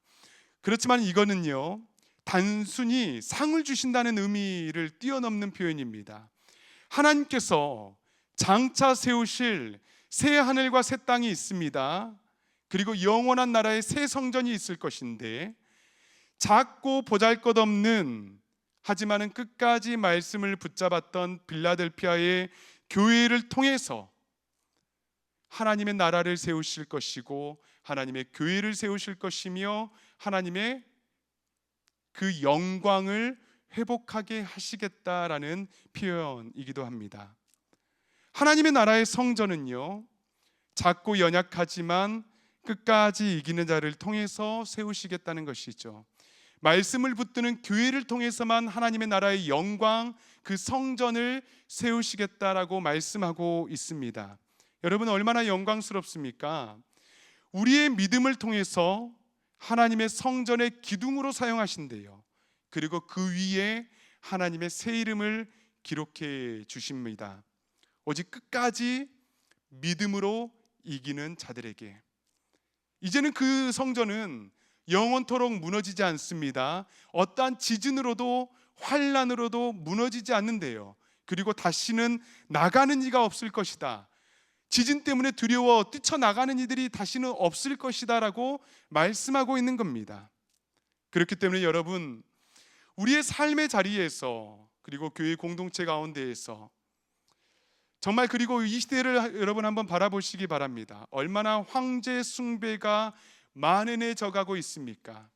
그렇지만 이거는요, 단순히 상을 주신다는 의미를 뛰어넘는 표현입니다. 하나님께서 장차 세우실 새 하늘과 새 땅이 있습니다. 그리고 영원한 나라의 새 성전이 있을 것인데, 작고 보잘것없는, 하지만은 끝까지 말씀을 붙잡았던 빌라델피아의 교회를 통해서 하나님의 나라를 세우실 것이고 하나님의 교회를 세우실 것이며 하나님의 그 영광을 회복하게 하시겠다라는 표현이기도 합니다. 하나님의 나라의 성전은요, 작고 연약하지만 끝까지 이기는 자를 통해서 세우시겠다는 것이죠. 말씀을 붙드는 교회를 통해서만 하나님의 나라의 영광, 그 성전을 세우시겠다라고 말씀하고 있습니다. 여러분 얼마나 영광스럽습니까? 우리의 믿음을 통해서 하나님의 성전의 기둥으로 사용하신대요. 그리고 그 위에 하나님의 새 이름을 기록해 주십니다. 오직 끝까지 믿음으로 이기는 자들에게. 이제는 그 성전은 영원토록 무너지지 않습니다. 어떠한 지진으로도 환란으로도 무너지지 않는데요. 그리고 다시는 나가는 이가 없을 것이다. 지진 때문에 두려워 뛰쳐나가는 이들이 다시는 없을 것이다 라고 말씀하고 있는 겁니다. 그렇기 때문에 여러분, 우리의 삶의 자리에서 그리고 교회 공동체 가운데에서 정말, 그리고 이 시대를 여러분 한번 바라보시기 바랍니다. 얼마나 황제 숭배가 만연해져 가고 있습니까?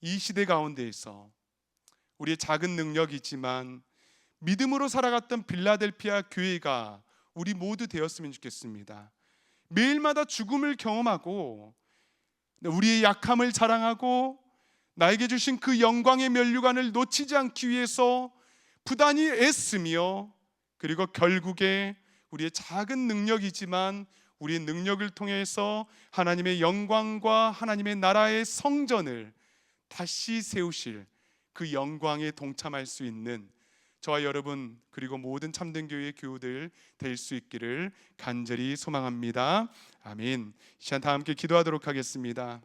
이 시대 가운데에서 우리의 작은 능력이지만 믿음으로 살아갔던 빌라델피아 교회가 우리 모두 되었으면 좋겠습니다. 매일마다 죽음을 경험하고 우리의 약함을 자랑하고 나에게 주신 그 영광의 면류관을 놓치지 않기 위해서 부단히 애쓰며, 그리고 결국에 우리의 작은 능력이지만 우리의 능력을 통해서 하나님의 영광과 하나님의 나라의 성전을 다시 세우실 그 영광에 동참할 수 있는 저와 여러분, 그리고 모든 참된 교회의 교우들 될 수 있기를 간절히 소망합니다. 아멘. 이 시간 다 함께 기도하도록 하겠습니다.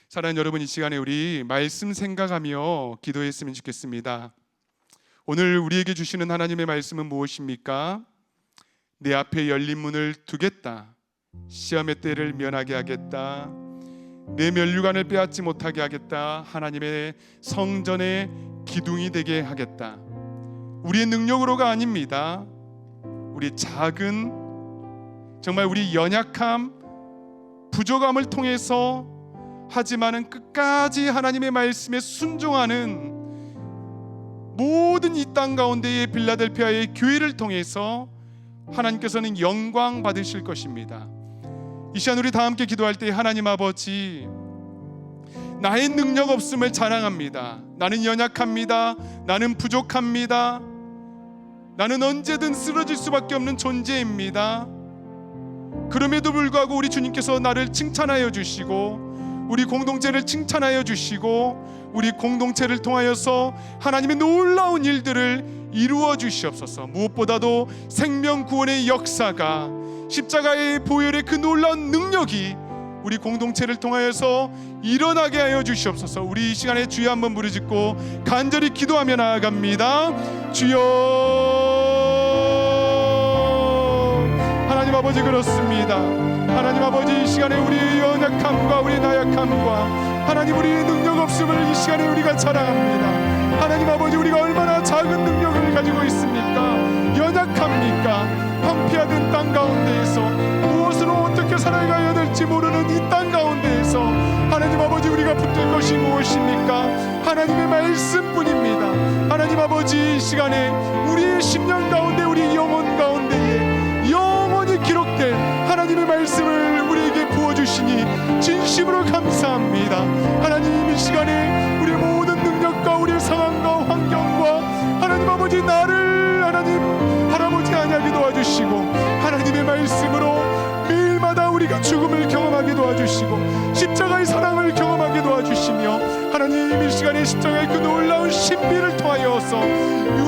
사랑하는 여러분, 이 시간에 우리 말씀 생각하며 기도했으면 좋겠습니다. 오늘 우리에게 주시는 하나님의 말씀은 무엇입니까? 내 앞에 열린 문을 두겠다. 시험의 때를 면하게 하겠다. 내 면류관을 빼앗지 못하게 하겠다. 하나님의 성전의 기둥이 되게 하겠다. 우리의 능력으로가 아닙니다. 우리 작은, 정말 우리 연약함, 부족함을 통해서, 하지만은 끝까지 하나님의 말씀에 순종하는 모든 이 땅 가운데의 빌라델피아의 교회를 통해서 하나님께서는 영광 받으실 것입니다. 이 시간 우리 다 함께 기도할 때, 하나님 아버지, 나의 능력 없음을 자랑합니다. 나는 연약합니다. 나는 부족합니다. 나는 언제든 쓰러질 수밖에 없는 존재입니다. 그럼에도 불구하고 우리 주님께서 나를 칭찬하여 주시고, 우리 공동체를 칭찬하여 주시고, 우리 공동체를 통하여서 하나님의 놀라운 일들을 이루어 주시옵소서. 무엇보다도 생명 구원의 역사가, 십자가의 보혈의 그 놀라운 능력이 우리 공동체를 통하여서 일어나게 하여 주시옵소서. 우리 이 시간에 주여 한번 부르짖고 간절히 기도하며 나아갑니다. 주여. 하나님 아버지, 그렇습니다. 하나님 아버지, 이 시간에 우리의 연약함과 우리의 나약함과 하나님 우리의 능력 없음을 이 시간에 우리가 자랑합니다. 하나님 아버지, 우리가 얼마나 작은 능력을 가지고 있습니까? 연약합니까? 황폐화된 땅 가운데에서 무엇으로 어떻게 살아가야 될지 모르는 이 땅 가운데에서 하나님 아버지, 우리가 붙들 것이 무엇입니까? 하나님의 말씀뿐입니다. 하나님 아버지, 이 시간에 우리의 심령 가운데, 우리 영혼 가운데에 영원히 기록된 하나님의 말씀을 우리에게 부어주시니 진심으로 감사합니다. 하나님, 이 시간에 우리의 모든 능력과 우리의 상황과 환경과 하나님 아버지, 나를 하나님 할아버지 안하게 도와주시고, 하나님의 말씀으로 매일마다 우리가 죽음을 경험하게 도와주시고, 십자가의 사랑을 경험하게 도와주시며, 하나님 이 시간에 십자가의 그 놀라운 신비를 통하여서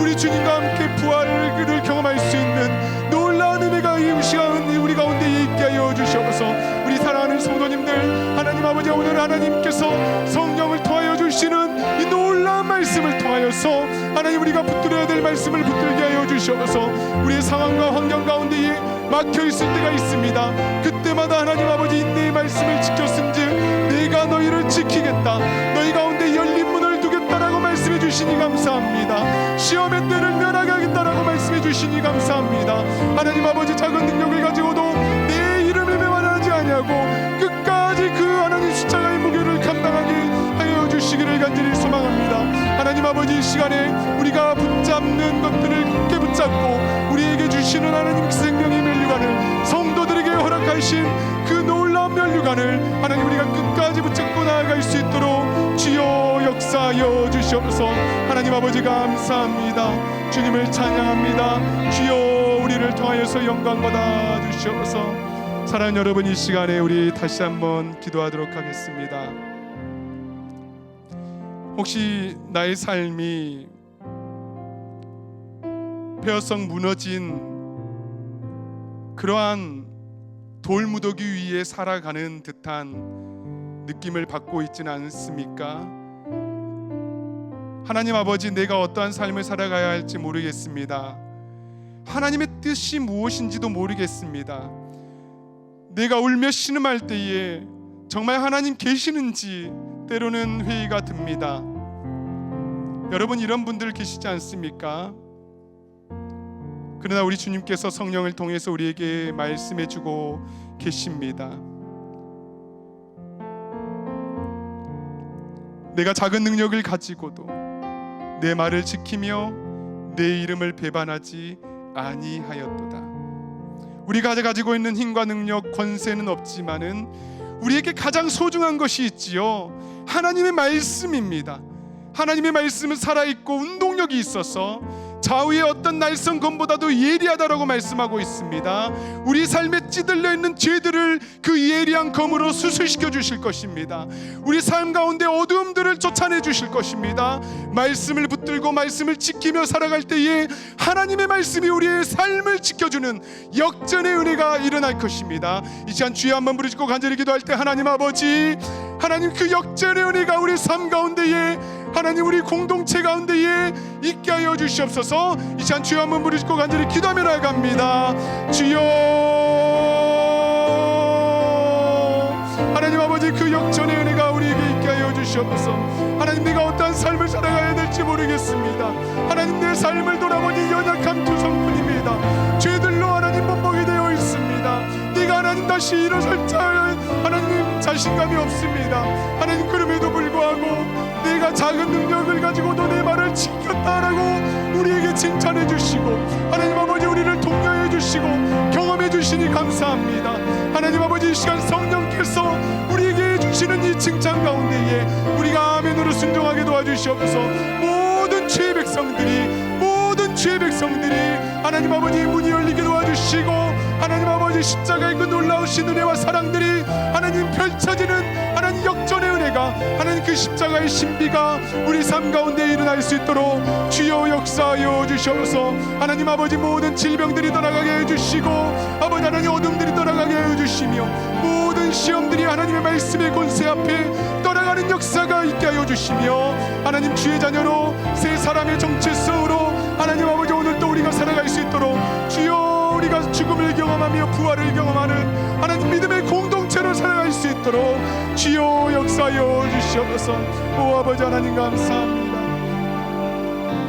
우리 주님과 함께 부활을 경험할 수 있는 놀라운 은혜가 이 시간 우리 가운데 있게 하여 주시옵소서. 우리 사랑하는 성도님들, 하나님 아버지, 오늘 하나님께서 성령을 통하여 주시는 이 놀라운 말씀을 통하여서 하나님 우리가 붙들어야 될 말씀을 붙들게 하여 주시옵소서. 우리의 상황과 환경 가운데에 막혀 있을 때가 있습니다. 그때마다 하나님 아버지, 인내의 말씀을 지켰은즉 내가 너희를 지키겠다. 너희 가운데 열린 문을 두겠다라고 말씀해 주시니 감사합니다. 시험의 때를 면하게 하겠다라고 말씀해 주시니 감사합니다. 하나님 아버지, 작은 능력을 가지고도 내 이름을 배반하지 아니하고 끝까지 그 하나님 십자가의 무게를 감당하게 하여 주시기를 간절히 소망합니다. 하나님 아버지, 이 시간에 우리가 붙잡는 것들을 굳게 붙잡고 우리에게 주시는 하나님 생명의 면류관을, 성도들에게 허락하신 그 놀라운 면류관을 하나님 우리가 끝까지 붙잡고 나아갈 수 있도록 주여 역사하여 주시옵소서. 하나님 아버지, 감사합니다. 주님을 찬양합니다. 주여, 우리를 통하여서 영광 받아 주시옵소서. 사랑하는 여러분, 이 시간에 우리 다시 한번 기도하도록 하겠습니다. 혹시 나의 삶이 폐허성 무너진 그러한 돌무더기 위에 살아가는 듯한 느낌을 받고 있지는 않습니까? 하나님 아버지, 내가 어떠한 삶을 살아가야 할지 모르겠습니다. 하나님의 뜻이 무엇인지도 모르겠습니다. 내가 울며 신음할 때에 정말 하나님 계시는지 때로는 회의가 듭니다. 여러분, 이런 분들 계시지 않습니까? 그러나 우리 주님께서 성령을 통해서 우리에게 말씀해 주고 계십니다. 내가 작은 능력을 가지고도 내 말을 지키며 내 이름을 배반하지 아니하였도다. 우리가 가지고 있는 힘과 능력, 권세는 없지만은 우리에게 가장 소중한 것이 있지요. 하나님의 말씀입니다. 하나님의 말씀은 살아있고 운동력이 있어서 좌우의 어떤 날성검보다도 예리하다라고 말씀하고 있습니다. 우리 삶에 찌들려 있는 죄들을 그 예리한 검으로 수술시켜 주실 것입니다. 우리 삶 가운데 어두움들을 쫓아내 주실 것입니다. 말씀을 붙들고 말씀을 지키며 살아갈 때에 하나님의 말씀이 우리의 삶을 지켜주는 역전의 은혜가 일어날 것입니다. 이 시간 주여 한번 부르짖고 간절히 기도할 때, 하나님 아버지, 하나님 그 역전의 은혜가 우리 삶 가운데에, 하나님 우리 공동체 가운데에 있게 하여 주시옵소서. 이 시간 주여 한번 부르짖고 간절히 기도하며 나아갑니다. 주여, 하나님 아버지, 그 역전의 은혜가 우리에게 있게 하여 주시옵소서. 하나님, 내가 어떠한 삶을 살아가야 될지 모르겠습니다. 하나님, 내 삶을 돌아보니 연약한 두성뿐입니다. 죄들로 하나님 범벅이 되어 있습니다. 네가 하나님 다시 일어설 하나님 자신감이 없습니다. 하나님, 그럼에도 불구하고 내가 작은 능력을 가지고도 내 말을 지켰다라고 우리에게 칭찬해 주시고, 하나님 아버지, 우리를 독려해 주시고 경험해 주시니 감사합니다. 하나님 아버지, 이 시간 성령께서 우리에게 주시는 이 칭찬 가운데에 우리가 아멘으로 순종하게 도와주시옵소서. 모든 죄의 백성들이 하나님 아버지 문이 열리게 도와주시고, 하나님 아버지 십자가의 그 놀라우신 은혜와 사랑들이 하나님 펼쳐지는 하나님 역전의 은혜가, 하나님 그 십자가의 신비가 우리 삶 가운데 일어날 수 있도록 주여 역사하여 주시옵소서. 하나님 아버지, 모든 질병들이 떠나가게 해주시고, 아버지 하나님 어둠들이 떠나가게 해주시며, 모든 시험들이 하나님의 말씀의 권세 앞에 떠나가는 역사가 있게 하여 주시며, 하나님 주의 자녀로 새 사람의 정체성으로 하나님 아버지 오늘 또 우리가 살아갈 수 있도록 주여, 우리가 죽음을 경험하며 부활을 경험하는 하나님 믿음의 공동체로 살아갈 수 있도록 주여 역사하여 주시옵소서. 오 아버지 하나님, 감사합니다.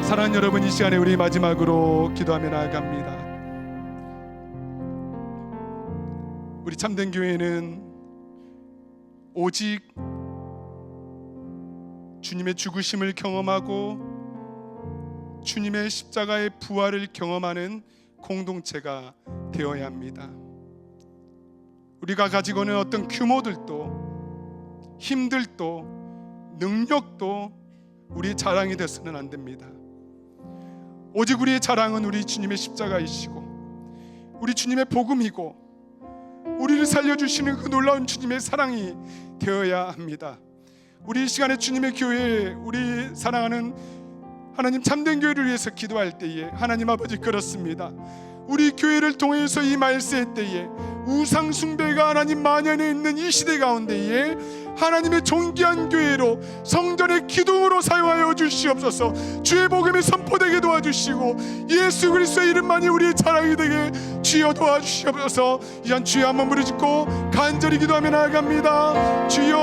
사랑하는 여러분, 이 시간에 우리 마지막으로 기도하며 나아갑니다. 우리 참된 교회는 오직 주님의 죽으심을 경험하고 주님의 십자가의 부활을 경험하는 공동체가 되어야 합니다. 우리가 가지고 있는 어떤 규모들도 힘들도 능력도 우리의 자랑이 되어서는 안 됩니다. 오직 우리의 자랑은 우리 주님의 십자가이시고 우리 주님의 복음이고 우리를 살려주시는 그 놀라운 주님의 사랑이 되어야 합니다. 우리 이 시간에 주님의 교회, 우리 사랑하는 하나님 참된 교회를 위해서 기도할 때에 하나님 아버지, 그렇습니다. 우리 교회를 통해서 이 말세 때에 우상 숭배가 하나님 만연해 있는 이 시대 가운데에 하나님의 존귀한 교회로 성전의 기둥으로 사용하여 주시옵소서. 주의 복음이 선포되게 도와주시고 예수 그리스도의 이름만이 우리의 자랑이 되게 주여 도와주시옵소서. 이젠 주여 한번 부르짖고 간절히 기도하며 나아갑니다. 주여,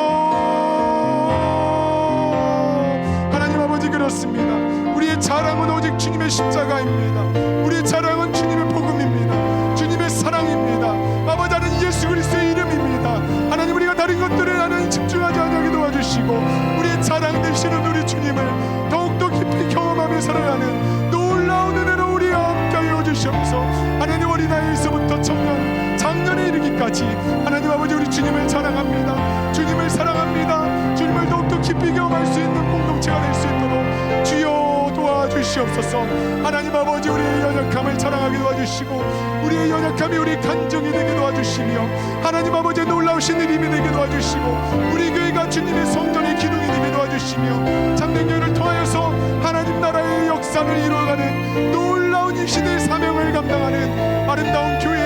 하나님 아버지, 그렇습니다. 우리의 자랑은 오직 주님의 십자가입니다. 우리의 자랑은 주님의 복음입니다. 주님의 사랑입니다. 아버지 하나님, 예수 그리스도의 이름입니다. 하나님, 우리가 다른 것들에 하나님 집중하지 않게 도와주시고 우리의 자랑 되시는 우리 주님을 더욱더 깊이 경험하며 살아가는 놀라운 은혜로 우리 함께 하여 주시옵소서. 하나님, 어린아이에서부터 청년, 장년에 이르기까지 하나님 아버지, 우리 주님을 자랑합니다. 주님을 사랑합니다. 주님을 더욱더 깊이 경험할 수 있는 공동체가 될 수 있도록 주여 도와주시옵소서. 하나님 아버지, 우리의 연약함을 자랑하게 도와주시고 우리의 연약함이 우리 간증이 되게 도와주시며 하나님 아버지 놀라우신 일임이 되게 도와주시고 우리 교회가 주님의 성전의 기둥이 되게 도와주시며 참된 교회를 통하여서 하나님 나라의 역사를 이루어가는 놀라운 이 시대의 사명을 감당하는 아름다운 교회,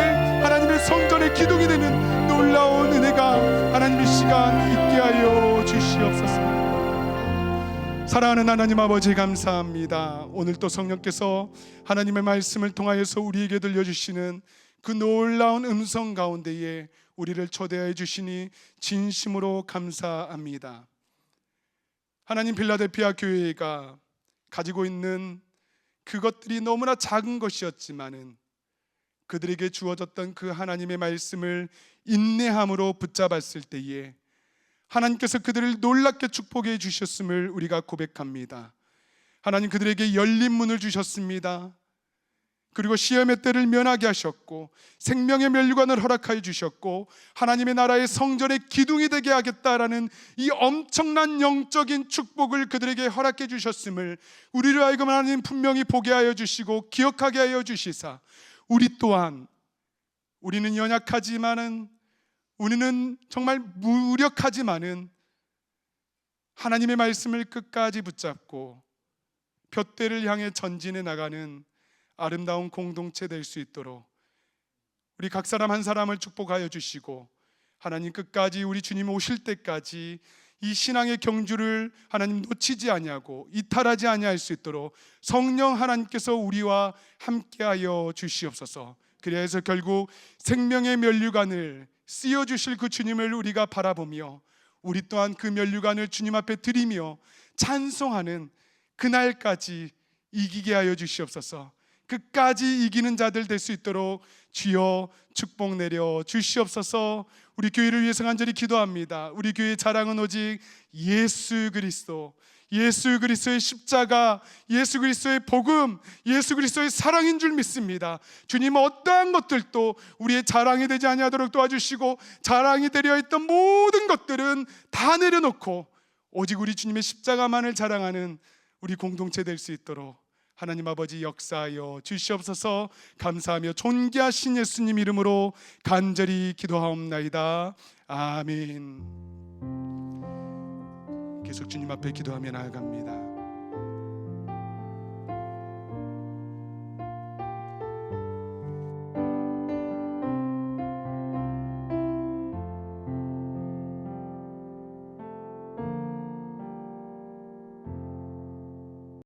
하나님의 성전의 기둥이 되는 놀라운 은혜가 하나님의 시간 있게 하여 주시옵소서. 사랑하는 하나님 아버지, 감사합니다. 오늘 또 성령께서 하나님의 말씀을 통하여서 우리에게 들려주시는 그 놀라운 음성 가운데에 우리를 초대하여 주시니 진심으로 감사합니다. 하나님, 필라델피아 교회가 가지고 있는 그것들이 너무나 작은 것이었지만은 그들에게 주어졌던 그 하나님의 말씀을 인내함으로 붙잡았을 때에 하나님께서 그들을 놀랍게 축복해 주셨음을 우리가 고백합니다. 하나님, 그들에게 열린 문을 주셨습니다. 그리고 시험의 때를 면하게 하셨고 생명의 면류관을 허락하여 주셨고 하나님의 나라의 성전의 기둥이 되게 하겠다라는 이 엄청난 영적인 축복을 그들에게 허락해 주셨음을 우리를 하여금 하나님 분명히 보게 하여 주시고 기억하게 하여 주시사 우리 또한, 우리는 연약하지만은, 우리는 정말 무력하지만은 하나님의 말씀을 끝까지 붙잡고 둯대를 향해 전진해 나가는 아름다운 공동체 될 수 있도록 우리 각 사람 한 사람을 축복하여 주시고 하나님, 끝까지 우리 주님 오실 때까지 이 신앙의 경주를 하나님 놓치지 아니하고 이탈하지 아니할 수 있도록 성령 하나님께서 우리와 함께하여 주시옵소서. 그래서 결국 생명의 면류관을 씌워주실 그 주님을 우리가 바라보며 우리 또한 그 면류관을 주님 앞에 드리며 찬송하는 그날까지 이기게 하여 주시옵소서. 끝까지 이기는 자들 될 수 있도록 주여 축복 내려 주시옵소서. 우리 교회를 위해서 간절히 기도합니다. 우리 교회의 자랑은 오직 예수 그리스도, 예수 그리스도의 십자가, 예수 그리스도의 복음, 예수 그리스도의 사랑인 줄 믿습니다. 주님, 어떠한 것들도 우리의 자랑이 되지 아니하도록 도와주시고 자랑이 되려 있던 모든 것들은 다 내려놓고 오직 우리 주님의 십자가만을 자랑하는 우리 공동체 될 수 있도록 하나님 아버지 역사하여 주시옵소서. 감사하며 존귀하신 예수님 이름으로 간절히 기도하옵나이다. 아멘. 계속 주님 앞에 기도하며 나아갑니다.